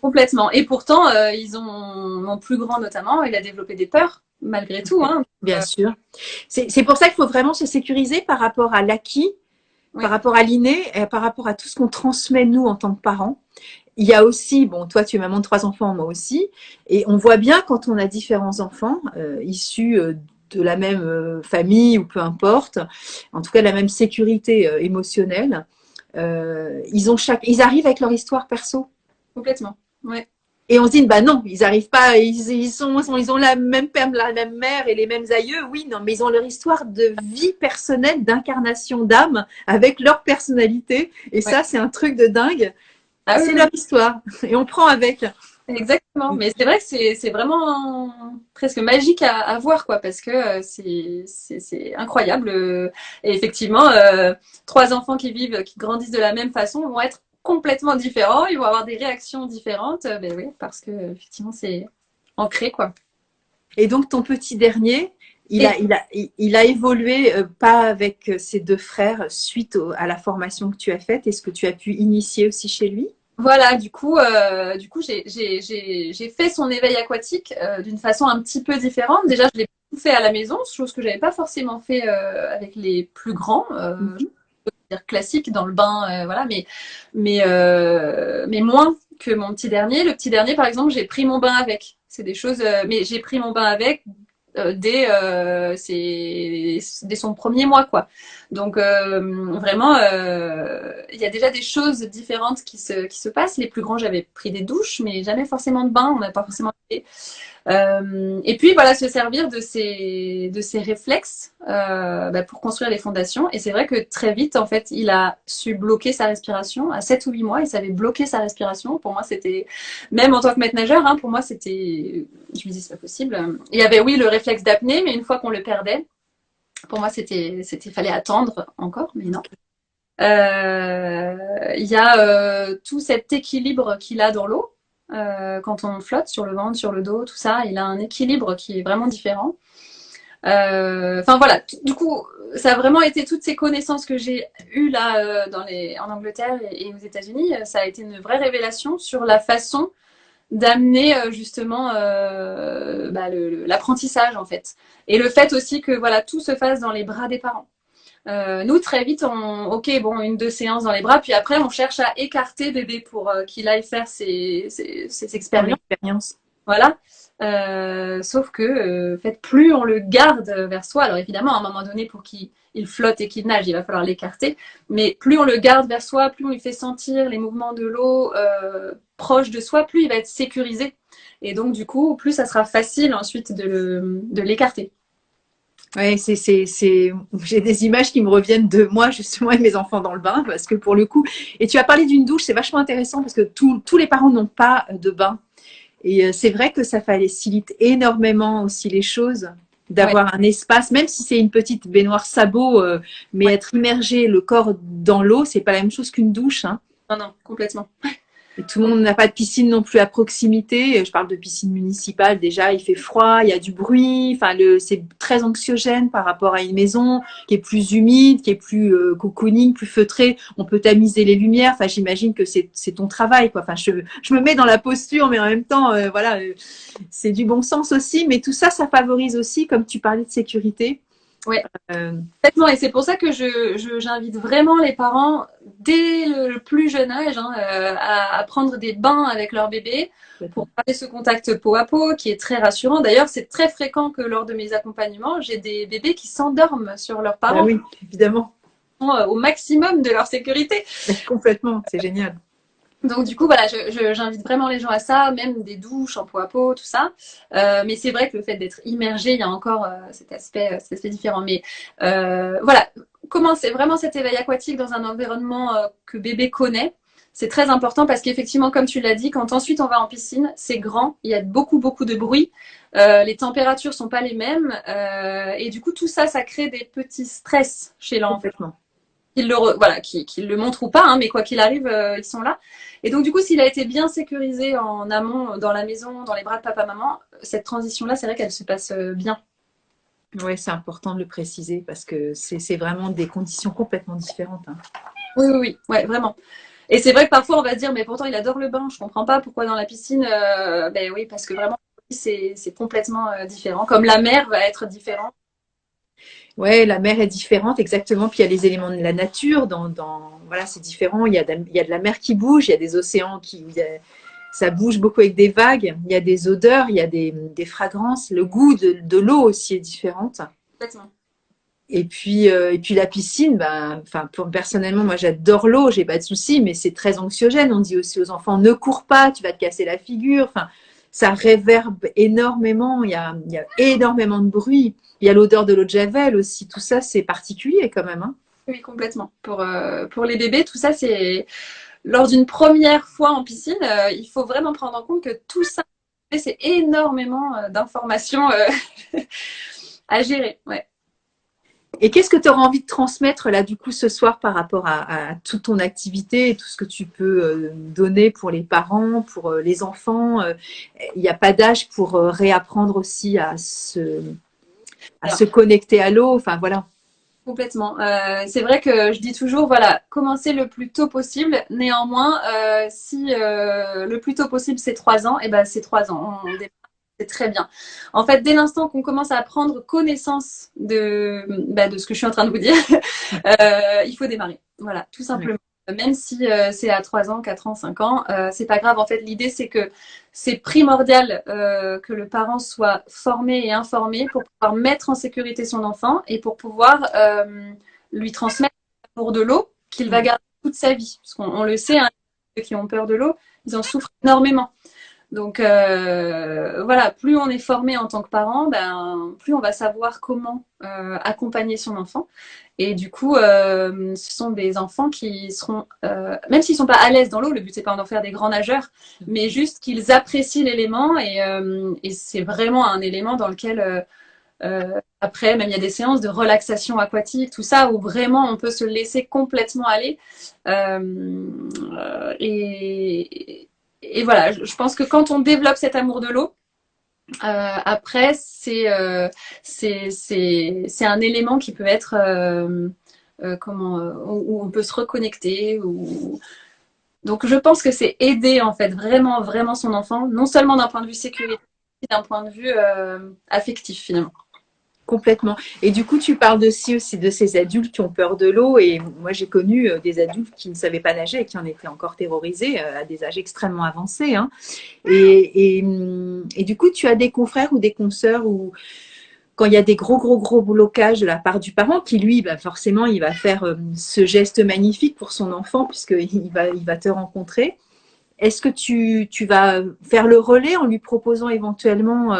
Complètement. Et pourtant, mon plus grand notamment, il a développé des peurs, malgré tout, hein. Bien sûr. C'est pour ça qu'il faut vraiment se sécuriser par rapport à l'acquis, par rapport à l'inné, et par rapport à tout ce qu'on transmet nous en tant que parents. il y a aussi, bon, toi tu es maman de 3 enfants, moi aussi, et on voit bien quand on a différents enfants issus de la même famille ou peu importe, en tout cas de la même sécurité émotionnelle, ils arrivent avec leur histoire perso. Complètement. Ouais. Et on se dit, bah non, ils arrivent pas, ils ont la même mère et les mêmes aïeux, oui, non, mais ils ont leur histoire de vie personnelle, d'incarnation d'âme, avec leur personnalité. Et Ouais. ça, c'est un truc de dingue. Ah oui, C'est oui, leur histoire. Et on prend avec. exactement. Mais c'est vrai que c'est vraiment presque magique à voir, quoi, parce que c'est incroyable. Et effectivement, 3 enfants qui vivent, qui grandissent de la même façon vont être complètement différents. Ils vont avoir des réactions différentes. Ben oui, parce que effectivement, c'est ancré, quoi. Et donc, ton petit dernier, Et il a évolué pas avec ses 2 frères suite à la formation que tu as faite. Est-ce que tu as pu initier aussi chez lui? voilà, du coup, j'ai fait son éveil aquatique d'une façon un petit peu différente. Déjà, je l'ai fait à la maison, chose que j'avais pas forcément fait avec les plus grands. Je Mhm. veux dire classique dans le bain, voilà, mais moins que mon petit dernier. Le petit dernier, par exemple, j'ai pris mon bain avec. C'est des choses, mais j'ai pris mon bain avec dès son premier mois, quoi. Donc vraiment, il y a déjà des choses différentes qui se passent. Les plus grands, j'avais pris des douches, mais jamais forcément de bain. On n'a pas forcément fait. Et puis voilà, se servir de ces réflexes pour construire les fondations. Et c'est vrai que très vite, en fait, il a su bloquer sa respiration. À 7 ou 8 mois, il savait bloquer sa respiration. Pour moi, c'était, même en tant que maître nageur, hein, pour moi, c'était, je me dis, c'est pas possible. Il y avait, oui, le réflexe d'apnée, mais une fois qu'on le perdait, pour moi, fallait attendre encore, mais non. Il y a tout cet équilibre qu'il a dans l'eau. Quand on flotte sur le ventre, sur le dos, tout ça, il a un équilibre qui est vraiment différent. Enfin voilà, du coup, ça a vraiment été toutes ces connaissances que j'ai eues là en Angleterre et aux États-Unis. Ça a été une vraie révélation sur la façon d'amener justement l'apprentissage en fait. Et le fait aussi que voilà, tout se fasse dans les bras des parents. Nous, très vite, ok, bon, 1, 2 séances dans les bras, puis après, on cherche à écarter bébé pour qu'il aille faire ses Son expériences. expérience. Voilà. Sauf que, en fait, plus on le garde vers soi, alors évidemment, à un moment donné, pour qu'il flotte et qu'il nage, il va falloir l'écarter, mais plus on le garde vers soi, plus on lui fait sentir les mouvements de l'eau proche de soi, plus il va être sécurisé. Et donc, du coup, plus ça sera facile ensuite de l'écarter. Ouais, j'ai des images qui me reviennent de moi, justement, et mes enfants dans le bain, parce que pour le coup, et tu as parlé d'une douche, c'est vachement intéressant parce que tous les parents n'ont pas de bain. Et c'est vrai que ça facilite énormément aussi les choses Ouais, d'avoir un espace, même si c'est une petite baignoire sabot, mais ouais. être immergé le corps dans l'eau, c'est pas la même chose qu'une douche, hein. Non, non, complètement. Et tout le monde n'a pas de piscine non plus à proximité. Je parle de piscine municipale. Déjà, il fait froid, il y a du bruit. Enfin, c'est très anxiogène par rapport à une maison qui est plus humide, qui est plus cocooning, plus feutrée. On peut tamiser les lumières. Enfin, j'imagine que c'est ton travail, quoi. Enfin, je me mets dans la posture, mais en même temps, voilà, c'est du bon sens aussi. Mais tout ça, ça favorise aussi, comme tu parlais de sécurité. Ouais. Euh, Complètement, et c'est pour ça que j'invite vraiment les parents dès le plus jeune âge hein, à prendre des bains avec leur bébé pour garder ce contact peau à peau qui est très rassurant. D'ailleurs, c'est très fréquent que lors de mes accompagnements, j'ai des bébés qui s'endorment sur leurs bah parents oui, évidemment, au maximum de leur sécurité. complètement. C'est génial. Donc du coup, voilà, j'invite vraiment les gens à ça, même des douches en peau à peau, tout ça. Mais c'est vrai que le fait d'être immergé, il y a encore cet aspect différent. Mais voilà, commencer vraiment cet éveil aquatique dans un environnement que bébé connaît, c'est très important parce qu'effectivement, comme tu l'as dit, quand ensuite on va en piscine, c'est grand, il y a beaucoup, beaucoup de bruit, les températures sont pas les mêmes, et du coup, tout ça, ça crée des petits stress chez l'enfant Complètement. qu'il le montre ou pas, hein, mais quoi qu'il arrive, ils sont là. Et donc, du coup, s'il a été bien sécurisé en amont, dans la maison, dans les bras de papa-maman, cette transition-là, c'est vrai qu'elle se passe bien. Ouais, c'est important de le préciser parce que c'est vraiment des conditions complètement différentes, hein. Oui, oui, oui, ouais, vraiment. Et c'est vrai que parfois, on va se dire, mais pourtant, il adore le bain, je comprends pas pourquoi dans la piscine. Ben oui, parce que vraiment, c'est complètement différent. Comme la mer va être différente. Ouais, la mer est différente, exactement. Puis il y a les éléments de la nature. Voilà, c'est différent. Il y a de la mer qui bouge, il y a des océans ça bouge beaucoup avec des vagues. Il y a des odeurs, il y a des fragrances. Le goût de l'eau aussi est différente. Complètement. Et puis la piscine, ben, enfin, personnellement, moi j'adore l'eau, j'ai pas de souci, mais c'est très anxiogène. On dit aussi aux enfants, ne cours pas, tu vas te casser la figure. Enfin, ça réverbe énormément, il y a énormément de bruit. Il y a l'odeur de l'eau de Javel aussi, tout ça c'est particulier quand même. Hein. Oui, complètement. Pour les bébés, tout ça, c'est lors d'une première fois en piscine, il faut vraiment prendre en compte que tout ça, c'est énormément d'informations à gérer. Ouais. Et qu'est-ce que tu auras envie de transmettre là du coup ce soir par rapport à toute ton activité et tout ce que tu peux donner pour les parents, pour les enfants. Il n'y a pas d'âge pour réapprendre aussi à Alors, se connecter à l'eau. Enfin voilà. complètement. C'est vrai que je dis toujours, voilà, commencer le plus tôt possible. Néanmoins, si le plus tôt possible c'est 3 ans, et ben c'est 3 ans. C'est très bien. En fait, dès l'instant qu'on commence à prendre connaissance de ce que je suis en train de vous dire, il faut démarrer. Voilà, tout Ouais. simplement. Même si c'est à 3 ans, 4 ans, 5 ans, c'est pas grave. En fait, l'idée, c'est que c'est primordial que le parent soit formé et informé pour pouvoir mettre en sécurité son enfant et pour pouvoir lui transmettre l'amour de l'eau qu'il va garder toute sa vie. Parce qu'on le sait, hein, ceux qui ont peur de l'eau, ils en souffrent énormément. Donc voilà, plus on est formé en tant que parent, ben, plus on va savoir comment accompagner son enfant. Et du coup, ce sont des enfants qui seront, même s'ils sont pas à l'aise dans l'eau, le but c'est pas d'en faire des grands nageurs, mais juste qu'ils apprécient l'élément et c'est vraiment un élément dans lequel après, même il y a des séances de relaxation aquatique, tout ça, où vraiment on peut se laisser complètement aller. Et voilà, je pense que quand on développe cet amour de l'eau, après, c'est un élément qui peut être où on peut se reconnecter. Donc, je pense que c'est aider en fait vraiment, vraiment son enfant, non seulement d'un point de vue sécurité, mais d'un point de vue affectif finalement. Complètement. Et du coup, tu parles aussi de ces adultes qui ont peur de l'eau. Et moi, j'ai connu des adultes qui ne savaient pas nager et qui en étaient encore terrorisés à des âges extrêmement avancés. Hein. Et du coup, tu as des confrères ou des consoeurs où, quand il y a des gros blocages de la part du parent, qui lui, bah, forcément, il va faire ce geste magnifique pour son enfant il va te rencontrer. Est-ce que tu vas faire le relais en lui proposant éventuellement,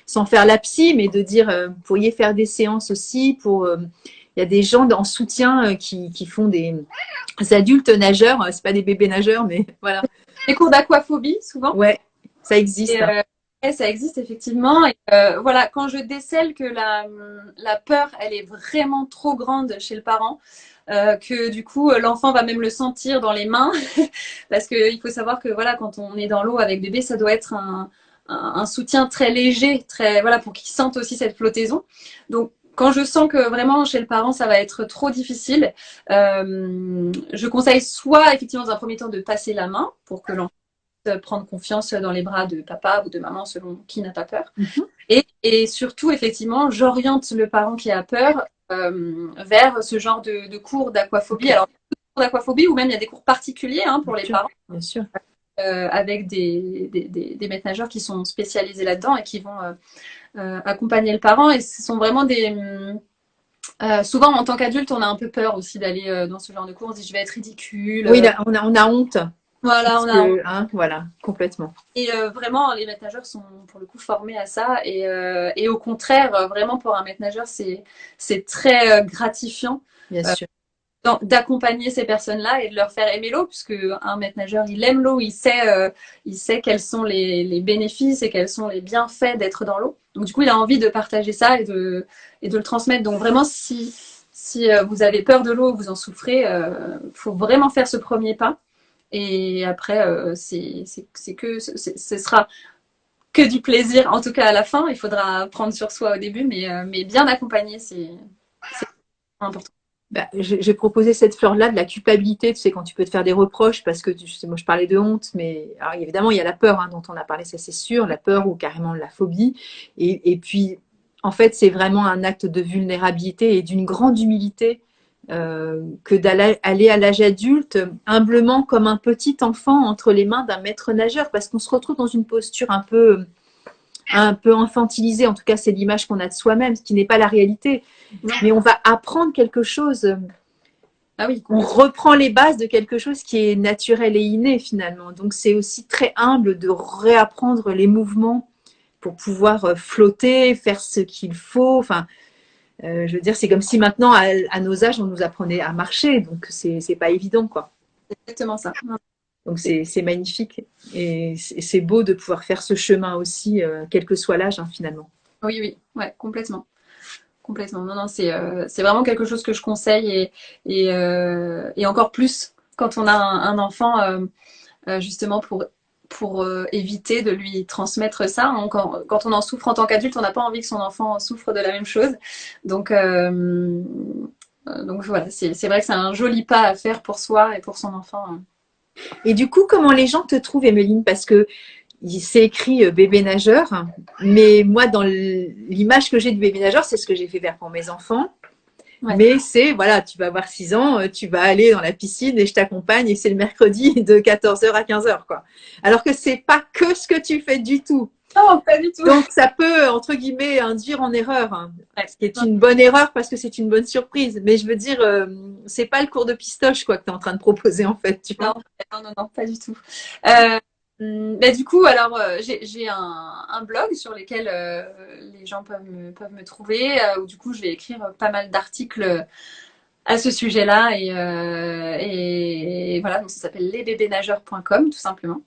sans faire la psy, mais de dire, vous pourriez faire des séances aussi il y a des gens en soutien qui font des adultes nageurs, c'est pas des bébés nageurs, mais voilà. Les cours d'aquaphobie, souvent. Ouais, ça existe. Et, Hein. ouais, ça existe effectivement. Et, voilà, quand je décèle que la peur, elle est vraiment trop grande chez le parent, que du coup l'enfant va même le sentir dans les mains, parce qu'il faut savoir que voilà, quand on est dans l'eau avec bébé, ça doit être un soutien très léger, très voilà, pour qu'il sente aussi cette flottaison. Donc quand je sens que vraiment chez le parent ça va être trop difficile, je conseille soit effectivement dans un premier temps de passer la main pour que l'enfant prendre confiance dans les bras de papa ou de maman selon qui n'a pas peur. Mhm. Et surtout, effectivement, j'oriente le parent qui a peur vers ce genre de cours d'aquaphobie. Okay. Alors, cours d'aquaphobie ou même il y a des cours particuliers hein, pour Bien les sûr, parents bien sûr. avec des maîtres nageurs qui sont spécialisés là-dedans et qui vont accompagner le parent. Et ce sont vraiment souvent, en tant qu'adulte, on a un peu peur aussi d'aller dans ce genre de cours. On se dit, je vais être ridicule. Oui, on a honte. Voilà, Parce on a. que, hein, voilà, complètement. Et vraiment, les maîtres nageurs sont pour le coup formés à ça. Et au contraire, vraiment pour un maître nageur, c'est très gratifiant Bien sûr. d'accompagner ces personnes-là et de leur faire aimer l'eau, puisque un maître nageur, il aime l'eau, il sait quels sont les bénéfices et quels sont les bienfaits d'être dans l'eau. Donc du coup, il a envie de partager ça et de le transmettre. Donc vraiment, si vous avez peur de l'eau, vous en souffrez, faut vraiment faire ce premier pas. Et après, ce sera que du plaisir, en tout cas à la fin. Il faudra prendre sur soi au début, mais bien accompagné, c'est important. Bah, j'ai proposé cette fleur-là de la culpabilité, tu sais, quand tu peux te faire des reproches, parce que moi je parlais de honte, mais alors, évidemment il y a la peur hein, dont on a parlé, ça c'est sûr, la peur ou carrément la phobie. Et puis En fait, c'est vraiment un acte de vulnérabilité et d'une grande humilité que d'aller à l'âge adulte humblement comme un petit enfant entre les mains d'un maître nageur, parce qu'on se retrouve dans une posture un peu infantilisée. En tout cas, c'est l'image qu'on a de soi-même, ce qui n'est pas la réalité. Mais on va apprendre quelque chose. Ah oui, On reprend les bases de quelque chose qui est naturel et inné finalement. Donc c'est aussi très humble de réapprendre les mouvements pour pouvoir flotter, faire ce qu'il faut. Enfin, je veux dire, c'est comme si maintenant, à nos âges, on nous apprenait à marcher. Donc c'est pas évident, quoi. c'est exactement ça. Donc c'est magnifique et c'est beau de pouvoir faire ce chemin aussi, quel que soit l'âge, hein, finalement. Oui, oui, ouais, complètement. Complètement. Non, non, c'est vraiment quelque chose que je conseille et encore plus quand on a un enfant, justement pour éviter de lui transmettre ça. Hein. Quand on en souffre en tant qu'adulte, on n'a pas envie que son enfant souffre de la même chose. Donc, donc voilà, c'est vrai que c'est un joli pas à faire pour soi et pour son enfant. Hein. Et du coup, comment les gens te trouvent, Emeline? Parce que c'est écrit bébé nageur, mais moi, dans l'image que j'ai du bébé nageur, c'est ce que j'ai fait faire pour mes enfants. Ouais. Mais c'est, voilà, tu vas avoir 6 ans, tu vas aller dans la piscine et je t'accompagne et c'est le mercredi de 14h à 15h, quoi. Alors que c'est pas que ce que tu fais du tout. Non, pas du tout. Donc, ça peut, entre guillemets, induire en erreur. Hein. Ouais. Ce qui est une bonne erreur parce que c'est une bonne surprise. Mais je veux dire, c'est pas le cours de pistoche, quoi, que tu es en train de proposer, en fait, tu vois. Non, non, non, non, pas du tout. Euh, bah, du coup, alors, j'ai un blog sur lequel les gens peuvent me trouver, où du coup, je vais écrire pas mal d'articles à ce sujet-là. Et voilà, donc ça s'appelle lesbébénageurs.com, tout simplement.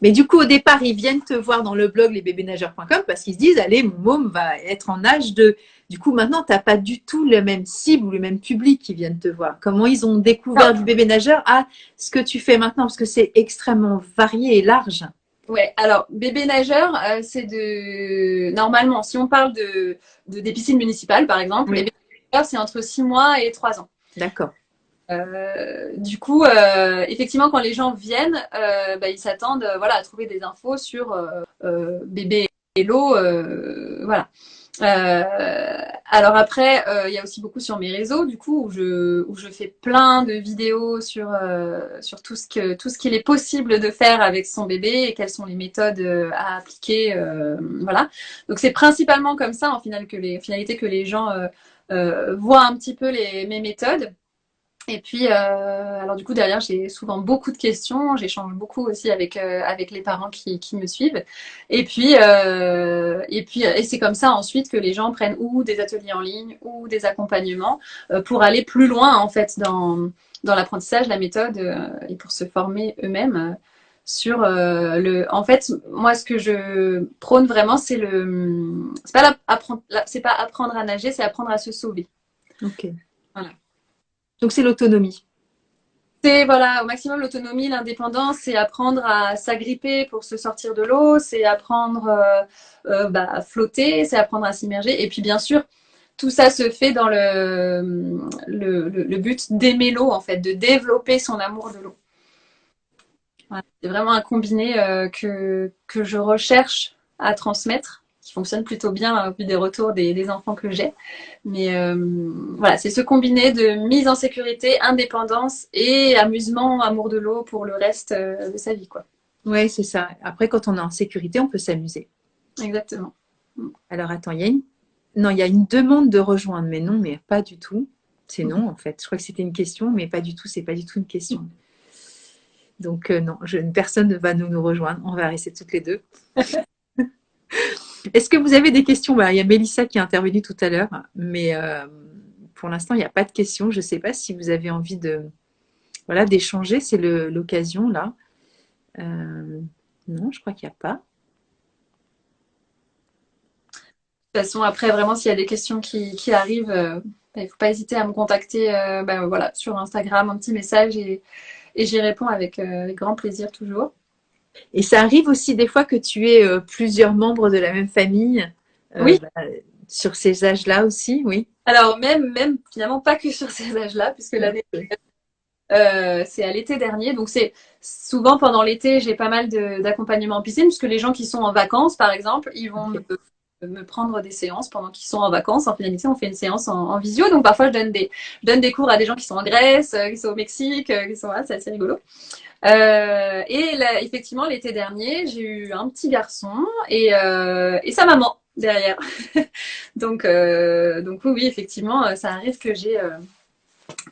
Mais du coup, au départ, ils viennent te voir dans le blog lesbébénageurs.com parce qu'ils se disent, allez, mon môme va être en âge de... Du coup, maintenant, tu n'as pas du tout le même cible ou le même public qui viennent te voir. Comment ils ont découvert du bébé nageur à ce que tu fais maintenant, parce que c'est extrêmement varié et large. Ouais, alors bébé nageur, c'est de normalement, si on parle des piscines municipales, par exemple, les Oui, bébés nageurs, c'est entre 6 mois et 3 ans. d'accord. Du coup, effectivement, quand les gens viennent, bah, ils s'attendent, voilà, à trouver des infos sur bébé et l'eau, voilà. Alors après, il y a aussi beaucoup sur mes réseaux, du coup, où je fais plein de vidéos sur tout ce qu'il est possible de faire avec son bébé et quelles sont les méthodes à appliquer, voilà. Donc c'est principalement comme ça, en finalité, que les gens voient un petit peu mes méthodes. Et puis, alors du coup, derrière, j'ai souvent beaucoup de questions. J'échange beaucoup aussi avec les parents qui me suivent. Et c'est comme ça ensuite que les gens prennent ou des ateliers en ligne ou des accompagnements pour aller plus loin, en fait, dans l'apprentissage, la méthode et pour se former eux-mêmes sur En fait, moi, ce que je prône vraiment, c'est pas apprendre à nager, c'est apprendre à se sauver. Ok. Voilà. Donc, c'est l'autonomie. C'est voilà, au maximum l'autonomie, l'indépendance, c'est apprendre à s'agripper pour se sortir de l'eau, c'est apprendre à flotter, c'est apprendre à s'immerger. Et puis bien sûr, tout ça se fait dans le but d'aimer l'eau, en fait, de développer son amour de l'eau. Voilà. C'est vraiment un combiné que je recherche à transmettre, qui fonctionne plutôt bien au vu des retours des enfants que j'ai. Mais voilà, c'est ce combiné de mise en sécurité, indépendance et amusement, amour de l'eau pour le reste de sa vie, quoi. Ouais, c'est ça. Après, quand on est en sécurité, on peut s'amuser. Exactement. Alors, attends, non, il y a une demande de rejoindre, mais non, mais pas du tout. C'est non, en fait. Je crois que c'était une question, mais pas du tout. C'est pas du tout une question. Donc, non, personne ne va nous rejoindre. On va rester toutes les deux. Est-ce que vous avez des questions? Bah, il y a Mélissa qui est intervenue tout à l'heure, mais pour l'instant, il n'y a pas de questions. Je ne sais pas si vous avez envie voilà, d'échanger. C'est l'occasion, là. Non, je crois qu'il n'y a pas. De toute façon, après, vraiment, s'il y a des questions qui arrivent, il ne faut pas hésiter à me contacter voilà, sur Instagram, un petit message et j'y réponds avec grand plaisir toujours. Et ça arrive aussi des fois que tu aies plusieurs membres de la même famille Oui, sur ces âges-là aussi, oui. alors même finalement pas que sur ces âges-là, puisque l'année c'est à l'été dernier. Donc c'est souvent pendant l'été, j'ai pas mal d'accompagnement en piscine, puisque les gens qui sont en vacances, par exemple, ils vont Okay. me prendre des séances pendant qu'ils sont en vacances. En finalité, on fait une séance en visio. Donc parfois, je donne des cours à des gens qui sont en Grèce, qui sont au Mexique, qui sont là, c'est assez rigolo. Et là, effectivement, l'été dernier, j'ai eu un petit garçon et sa maman derrière. Donc oui, effectivement, ça arrive que j'ai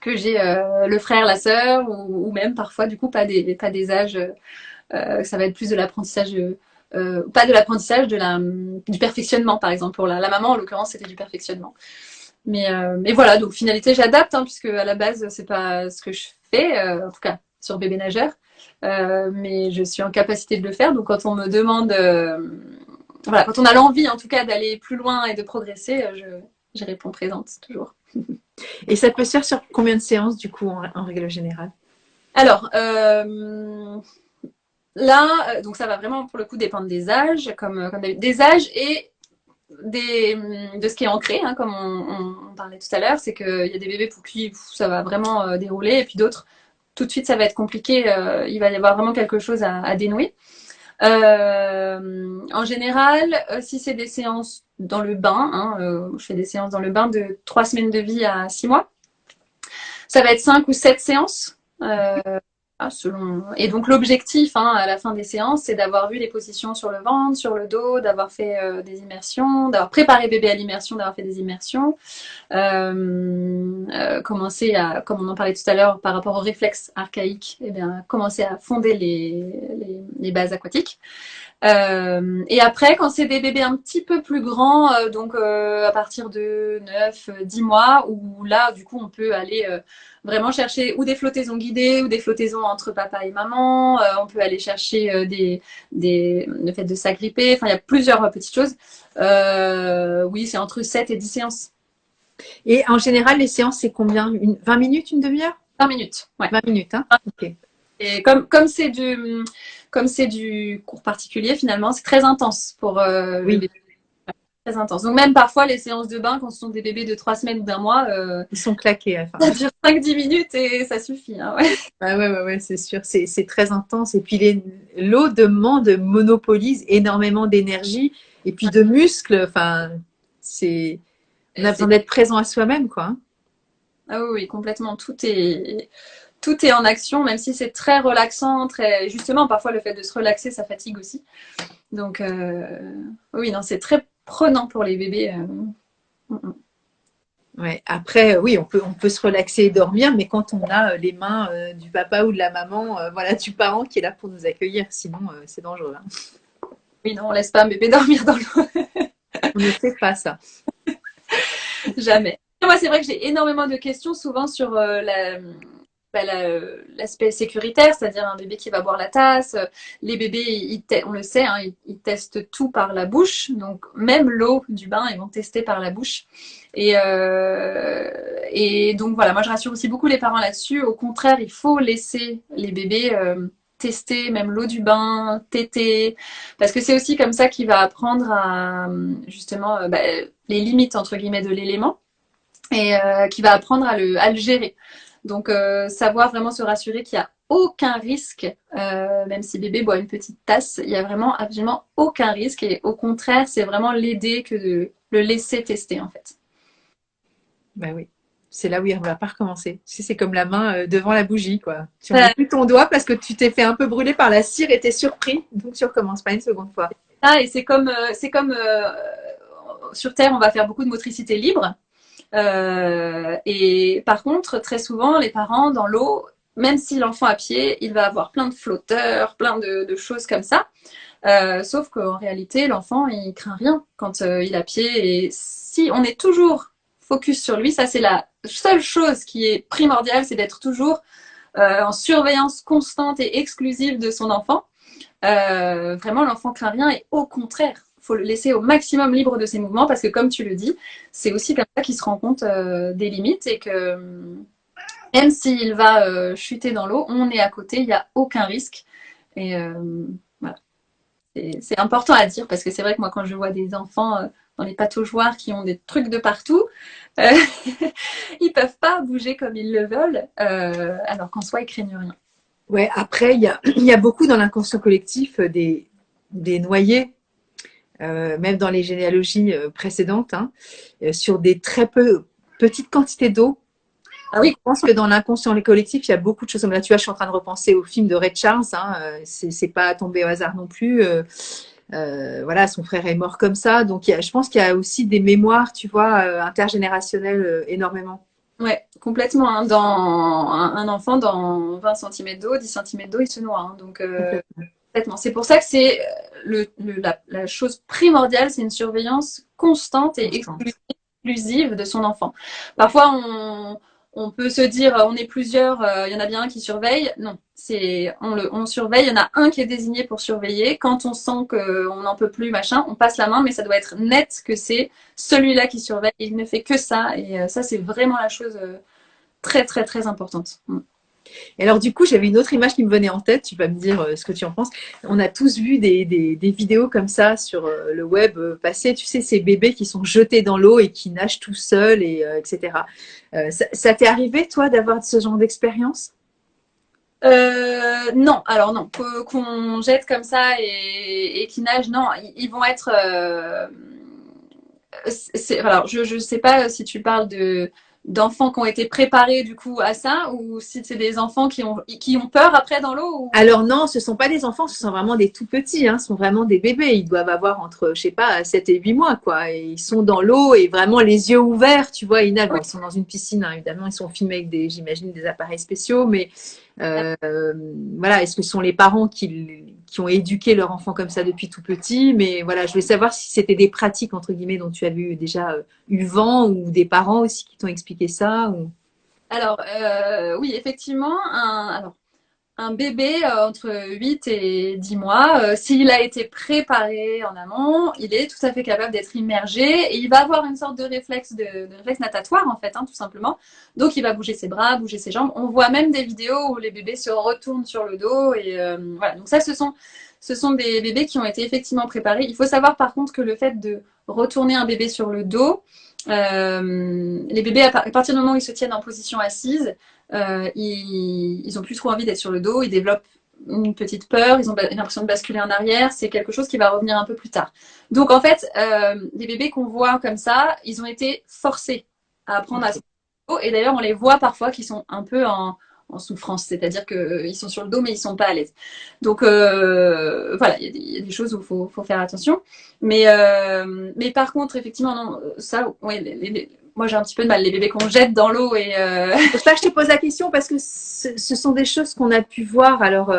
le frère, la sœur, ou même parfois du coup pas des âges. Ça va être plus de l'apprentissage, pas de l'apprentissage, du perfectionnement par exemple. Pour la maman en l'occurrence, c'était du perfectionnement. Mais voilà, donc finalité, j'adapte, hein, puisque à la base c'est pas ce que je fais, en tout cas sur bébé nageur. Mais je suis en capacité de le faire. Donc quand on me demande, voilà, quand on a l'envie en tout cas d'aller plus loin et de progresser, je réponds présente toujours. Et ça peut se faire sur combien de séances, du coup, en règle générale? Alors, là, donc ça va vraiment pour le coup dépendre des âges, comme des âges et de ce qui est ancré, hein, comme on parlait tout à l'heure, c'est qu'il y a des bébés pour qui ça va vraiment dérouler, et puis d'autres, tout de suite, ça va être compliqué, il va y avoir vraiment quelque chose à dénouer. En général, si c'est des séances dans le bain, hein, je fais des séances dans le bain de 3 semaines de vie à 6 mois, ça va être 5 ou 7 séances. Selon... Et donc l'objectif, hein, à la fin des séances, c'est d'avoir vu les positions sur le ventre, sur le dos, d'avoir fait des immersions, d'avoir préparé bébé à l'immersion, d'avoir fait des immersions, commencer à, comme on en parlait tout à l'heure par rapport aux réflexes archaïques, eh bien, commencer à fonder les bases aquatiques. Et après, quand c'est des bébés un petit peu plus grands, donc à partir de 9, 10 mois, où là, du coup, on peut aller vraiment chercher ou des flottaisons guidées ou des flottaisons entre papa et maman. On peut aller chercher le fait de s'agripper. Enfin, il y a plusieurs petites choses. Oui, c'est entre 7 et 10 séances. Et en général, les séances, c'est combien? 20 minutes, une demi-heure? 20 minutes, ouais. 20 minutes, hein? Ok. Et comme c'est du cours particulier, finalement, c'est très intense pour le bébé. Très intense. Donc même parfois, les séances de bain, quand ce sont des bébés de 3 semaines ou d'un mois, ils sont claqués. Enfin. Ça dure 5-10 minutes et ça suffit. Hein, ouais. Ouais, c'est sûr. C'est très intense. Et puis l'eau monopolise énormément d'énergie et puis de muscles. Enfin, on a besoin d'être présent à soi-même, quoi. Ah oui, complètement. Tout est en action, même si c'est très relaxant, très justement parfois le fait de se relaxer, ça fatigue aussi. Donc oui, non, c'est très prenant pour les bébés. Ouais. Après, oui, on peut se relaxer et dormir, mais quand on a les mains du papa ou de la maman, voilà, du parent qui est là pour nous accueillir, sinon c'est dangereux. Hein. Oui, non, on laisse pas un bébé dormir dans l'eau. On ne fait pas ça. Jamais. Moi, c'est vrai que j'ai énormément de questions souvent sur l'aspect sécuritaire, c'est-à-dire un bébé qui va boire la tasse. Les bébés, on le sait, hein, ils testent tout par la bouche. Donc, même l'eau du bain, ils vont tester par la bouche. Et donc, voilà, moi, je rassure aussi beaucoup les parents là-dessus. Au contraire, il faut laisser les bébés tester même l'eau du bain, téter, parce que c'est aussi comme ça qu'il va apprendre à, justement, les limites, entre guillemets, de l'élément et qui va apprendre à le gérer. Donc, savoir vraiment se rassurer qu'il n'y a aucun risque, même si bébé boit une petite tasse, il n'y a vraiment absolument aucun risque. Et au contraire, c'est vraiment l'aider que de le laisser tester, en fait. Ben oui. C'est là où il ne va pas recommencer. C'est comme la main devant la bougie, quoi. Tu ne mets plus ton doigt parce que tu t'es fait un peu brûler par la cire et t'es surpris. Donc, tu recommences pas une seconde fois. Ah, et c'est comme sur Terre, on va faire beaucoup de motricité libre. Et par contre, très souvent, les parents dans l'eau, même si l'enfant à pied, il va avoir plein de flotteurs, plein de choses comme ça. Sauf qu'en réalité, l'enfant, il craint rien quand il est à pied. Et si on est toujours focus sur lui, ça c'est la seule chose qui est primordiale, c'est d'être toujours en surveillance constante et exclusive de son enfant. Vraiment, l'enfant craint rien et au contraire, faut le laisser au maximum libre de ses mouvements parce que comme tu le dis, c'est aussi comme ça qu'il se rend compte des limites et que même s'il va chuter dans l'eau, on est à côté, il n'y a aucun risque. Et voilà. C'est important à dire parce que c'est vrai que moi quand je vois des enfants dans les pataugeoires qui ont des trucs de partout, ils peuvent pas bouger comme ils le veulent, alors qu'en soi ils craignent rien. Ouais, après il y a beaucoup dans l'inconscient collectif des noyés. même dans les généalogies précédentes, hein, sur des très petites quantités d'eau. Ah oui. Je pense que dans l'inconscient collectif, il y a beaucoup de choses. Comme là, tu vois, je suis en train de repenser au film de Ray Charles. Hein, c'est pas tombé au hasard non plus. Voilà, son frère est mort comme ça. Donc, je pense qu'il y a aussi des mémoires, tu vois, intergénérationnelles énormément. Ouais, complètement. Hein. Dans un enfant, dans 20 cm d'eau, 10 cm d'eau, il se noie. Hein. Donc, Complètement. complètement. C'est pour ça que c'est la chose primordiale, c'est une surveillance constante et Constante. exclusive de son enfant. Parfois, on peut se dire, on est plusieurs, il y en a bien un qui surveille. Non, on surveille. Il y en a un qui est désigné pour surveiller. Quand on sent qu'on n'en peut plus, machin, on passe la main, mais ça doit être net que c'est celui-là qui surveille. Il ne fait que ça, et ça, c'est vraiment la chose très, très, très importante. Et alors, du coup, j'avais une autre image qui me venait en tête. Tu vas me dire ce que tu en penses. On a tous vu des vidéos comme ça sur le web passer. Tu sais, ces bébés qui sont jetés dans l'eau et qui nagent tout seuls, etc. Ça t'est arrivé, toi, d'avoir ce genre d'expérience? Non, alors non, qu'on jette comme ça et qui nagent, non, ils vont être. Alors, je ne sais pas si tu parles d'enfants qui ont été préparés du coup à ça ou si c'est des enfants qui ont peur après dans l'eau ou... Alors non, ce sont pas des enfants, ce sont vraiment des tout petits, hein, ce sont vraiment des bébés. Ils doivent avoir entre, je sais pas, 7 et 8 mois, quoi. Et ils sont dans l'eau et vraiment les yeux ouverts, tu vois, ils nagent. Bon, ils sont dans une piscine, hein, évidemment, ils sont filmés avec j'imagine, des appareils spéciaux, mais euh, voilà, est-ce que ce sont les parents qui ont éduqué leur enfant comme ça depuis tout petit? Mais voilà, je voulais savoir si c'était des pratiques, entre guillemets, dont tu as déjà eu vent ou des parents aussi qui t'ont expliqué ça ou... Alors, oui, effectivement, un bébé entre 8 et 10 mois, s'il a été préparé en amont, il est tout à fait capable d'être immergé et il va avoir une sorte de réflexe natatoire en fait, hein, tout simplement. Donc il va bouger ses bras, bouger ses jambes. On voit même des vidéos où les bébés se retournent sur le dos et voilà. Donc ça, ce sont des bébés qui ont été effectivement préparés. Il faut savoir par contre que le fait de retourner un bébé sur le dos, les bébés, à partir du moment où ils se tiennent en position assise, ils ont plus trop envie d'être sur le dos, ils développent une petite peur, ils ont l'impression de basculer en arrière, c'est quelque chose qui va revenir un peu plus tard. Donc en fait, les bébés qu'on voit comme ça, ils ont été forcés à apprendre à se dos, et d'ailleurs on les voit parfois qui sont un peu en souffrance, c'est-à-dire qu'ils sont sur le dos mais ils sont pas à l'aise. Donc voilà, il y a des choses où faut faire attention. Mais par contre, effectivement, non, ça, ouais, moi j'ai un petit peu de mal, les bébés qu'on jette dans l'eau et C'est pour ça que je te pose la question parce que ce sont des choses qu'on a pu voir. Alors,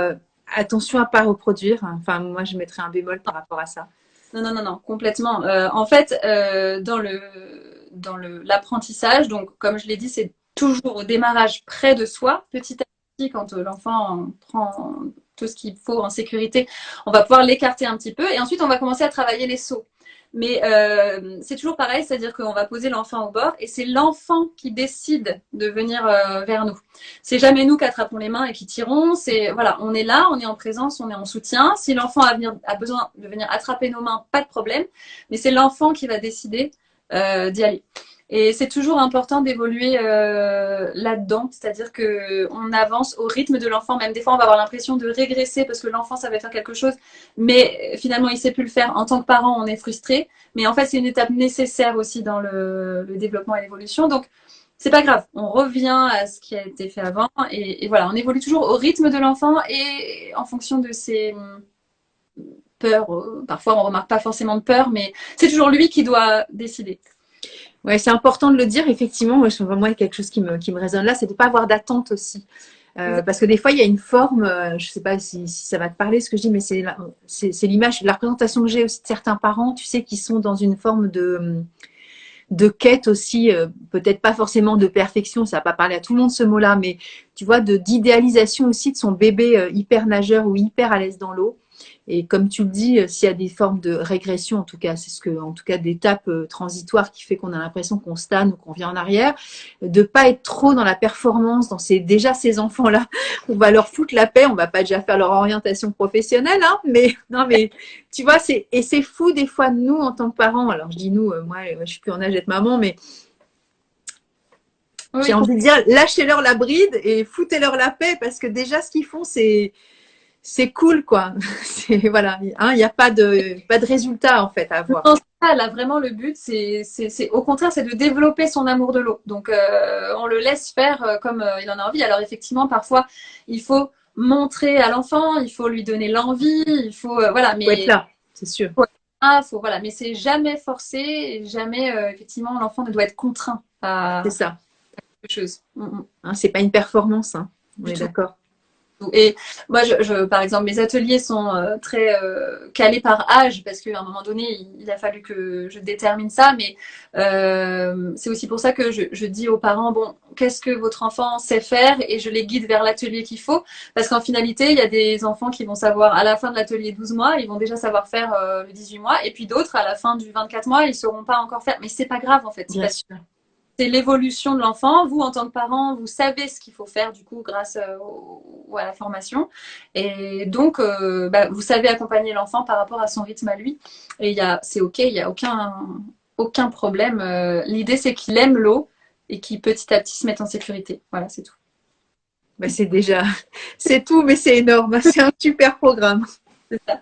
attention à pas reproduire. Enfin, moi, je mettrais un bémol par rapport à ça. non, non, non, non, complètement. En fait, dans l'apprentissage, donc comme je l'ai dit, c'est toujours au démarrage près de soi, petit à petit, quand l'enfant prend tout ce qu'il faut en sécurité, on va pouvoir l'écarter un petit peu et ensuite on va commencer à travailler les sauts. Mais c'est toujours pareil, c'est-à-dire qu'on va poser l'enfant au bord et c'est l'enfant qui décide de venir vers nous. C'est jamais nous qui attrapons les mains et qui tirons. C'est voilà, on est là, on est en présence, on est en soutien. Si l'enfant a besoin de venir attraper nos mains, pas de problème. Mais c'est l'enfant qui va décider d'y aller. Et c'est toujours important d'évoluer là-dedans, c'est-à-dire que on avance au rythme de l'enfant. Même des fois, on va avoir l'impression de régresser parce que l'enfant savait faire quelque chose, mais finalement, il sait plus le faire. En tant que parent, on est frustré, mais en fait, c'est une étape nécessaire aussi dans le développement et l'évolution. Donc, c'est pas grave. On revient à ce qui a été fait avant, et voilà, on évolue toujours au rythme de l'enfant et en fonction de ses peurs. Parfois, on remarque pas forcément de peur, mais c'est toujours lui qui doit décider. Ouais, c'est important de le dire. Effectivement, moi, il y a quelque chose qui me résonne là, c'est de ne pas avoir d'attente aussi. Parce que des fois, il y a une forme, je ne sais pas si ça va te parler ce que je dis, mais c'est l'image, la représentation que j'ai aussi de certains parents, tu sais, qui sont dans une forme de quête aussi, peut-être pas forcément de perfection, ça va pas parler à tout le monde ce mot-là, mais tu vois, d'idéalisation aussi de son bébé hyper nageur ou hyper à l'aise dans l'eau. Et comme tu le dis, s'il y a des formes de régression, en tout cas, en tout cas, d'étapes transitoires qui fait qu'on a l'impression qu'on stagne ou qu'on vient en arrière, de pas être trop dans la performance, déjà ces enfants-là, on va leur foutre la paix, on va pas déjà faire leur orientation professionnelle, hein, mais non, mais tu vois, et c'est fou des fois nous en tant que parents. Alors je dis nous, moi, je suis plus en âge d'être maman, mais j'ai Oui, envie de dire, lâchez-leur la bride et foutez-leur la paix parce que déjà ce qu'ils font, c'est cool, quoi. C'est, voilà, hein, il n'y a pas de résultat, en fait, à avoir. Non, là, vraiment, le but, au contraire, c'est de développer son amour de l'eau. Donc, on le laisse faire comme il en a envie. Alors, effectivement, parfois, il faut montrer à l'enfant, il faut lui donner l'envie, il faut, voilà, Faut être mais là, c'est sûr. voilà, mais c'est jamais forcé, et jamais, effectivement, l'enfant ne doit être contraint C'est à ça. quelque chose. Hein, c'est pas une performance, hein. On Du est tout. d'accord. Et moi, par exemple, mes ateliers sont très calés par âge parce qu'à un moment donné, il a fallu que je détermine ça. Mais c'est aussi pour ça que je dis aux parents, bon, qu'est-ce que votre enfant sait faire et je les guide vers l'atelier qu'il faut. Parce qu'en finalité, il y a des enfants qui vont savoir à la fin de l'atelier 12 mois, ils vont déjà savoir faire le 18 mois. Et puis d'autres, à la fin du 24 mois, ils ne sauront pas encore faire. Mais c'est pas grave en fait. C'est Bien parce sûr. c'est l'évolution de l'enfant. Vous, en tant que parent, vous savez ce qu'il faut faire, du coup, grâce à la formation. Et donc, vous savez accompagner l'enfant par rapport à son rythme à lui. Et c'est OK, il n'y a aucun problème. L'idée, c'est qu'il aime l'eau et qu'il petit à petit se mette en sécurité. Voilà, c'est tout. Bah, c'est déjà, c'est tout, mais c'est énorme. C'est un super programme. C'est ça.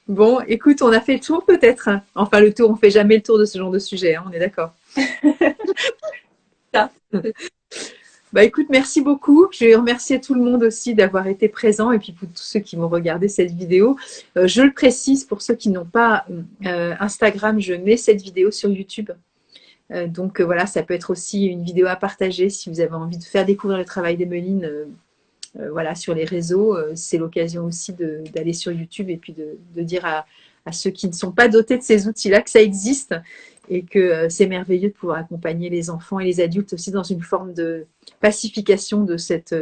Bon, écoute, on a fait le tour peut-être. Enfin, le tour, on fait jamais le tour de ce genre de sujet, hein, on est d'accord. Ça. Bah écoute, merci beaucoup. Je vais remercier tout le monde aussi d'avoir été présent et puis pour tous ceux qui vont regarder cette vidéo. Je le précise pour ceux qui n'ont pas Instagram, je mets cette vidéo sur YouTube. Donc voilà, ça peut être aussi une vidéo à partager si vous avez envie de faire découvrir le travail d'Emeline voilà, sur les réseaux. C'est l'occasion aussi d'aller sur YouTube et puis de dire à ceux qui ne sont pas dotés de ces outils-là que ça existe et que c'est merveilleux de pouvoir accompagner les enfants et les adultes aussi dans une forme de pacification de cette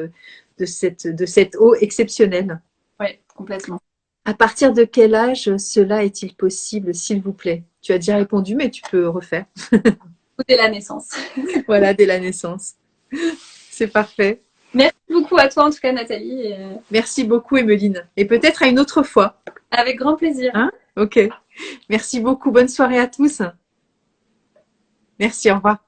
eau exceptionnelle. Oui, complètement. À partir de quel âge cela est-il possible, s'il vous plaît? Tu as déjà répondu, mais tu peux refaire. Dès la naissance. Voilà, dès la naissance. C'est parfait. Merci beaucoup à toi, en tout cas, Nathalie. Merci beaucoup, Emeline. Et peut-être à une autre fois. Avec grand plaisir. Hein? Ok. Merci beaucoup. Bonne soirée à tous. Merci, au revoir.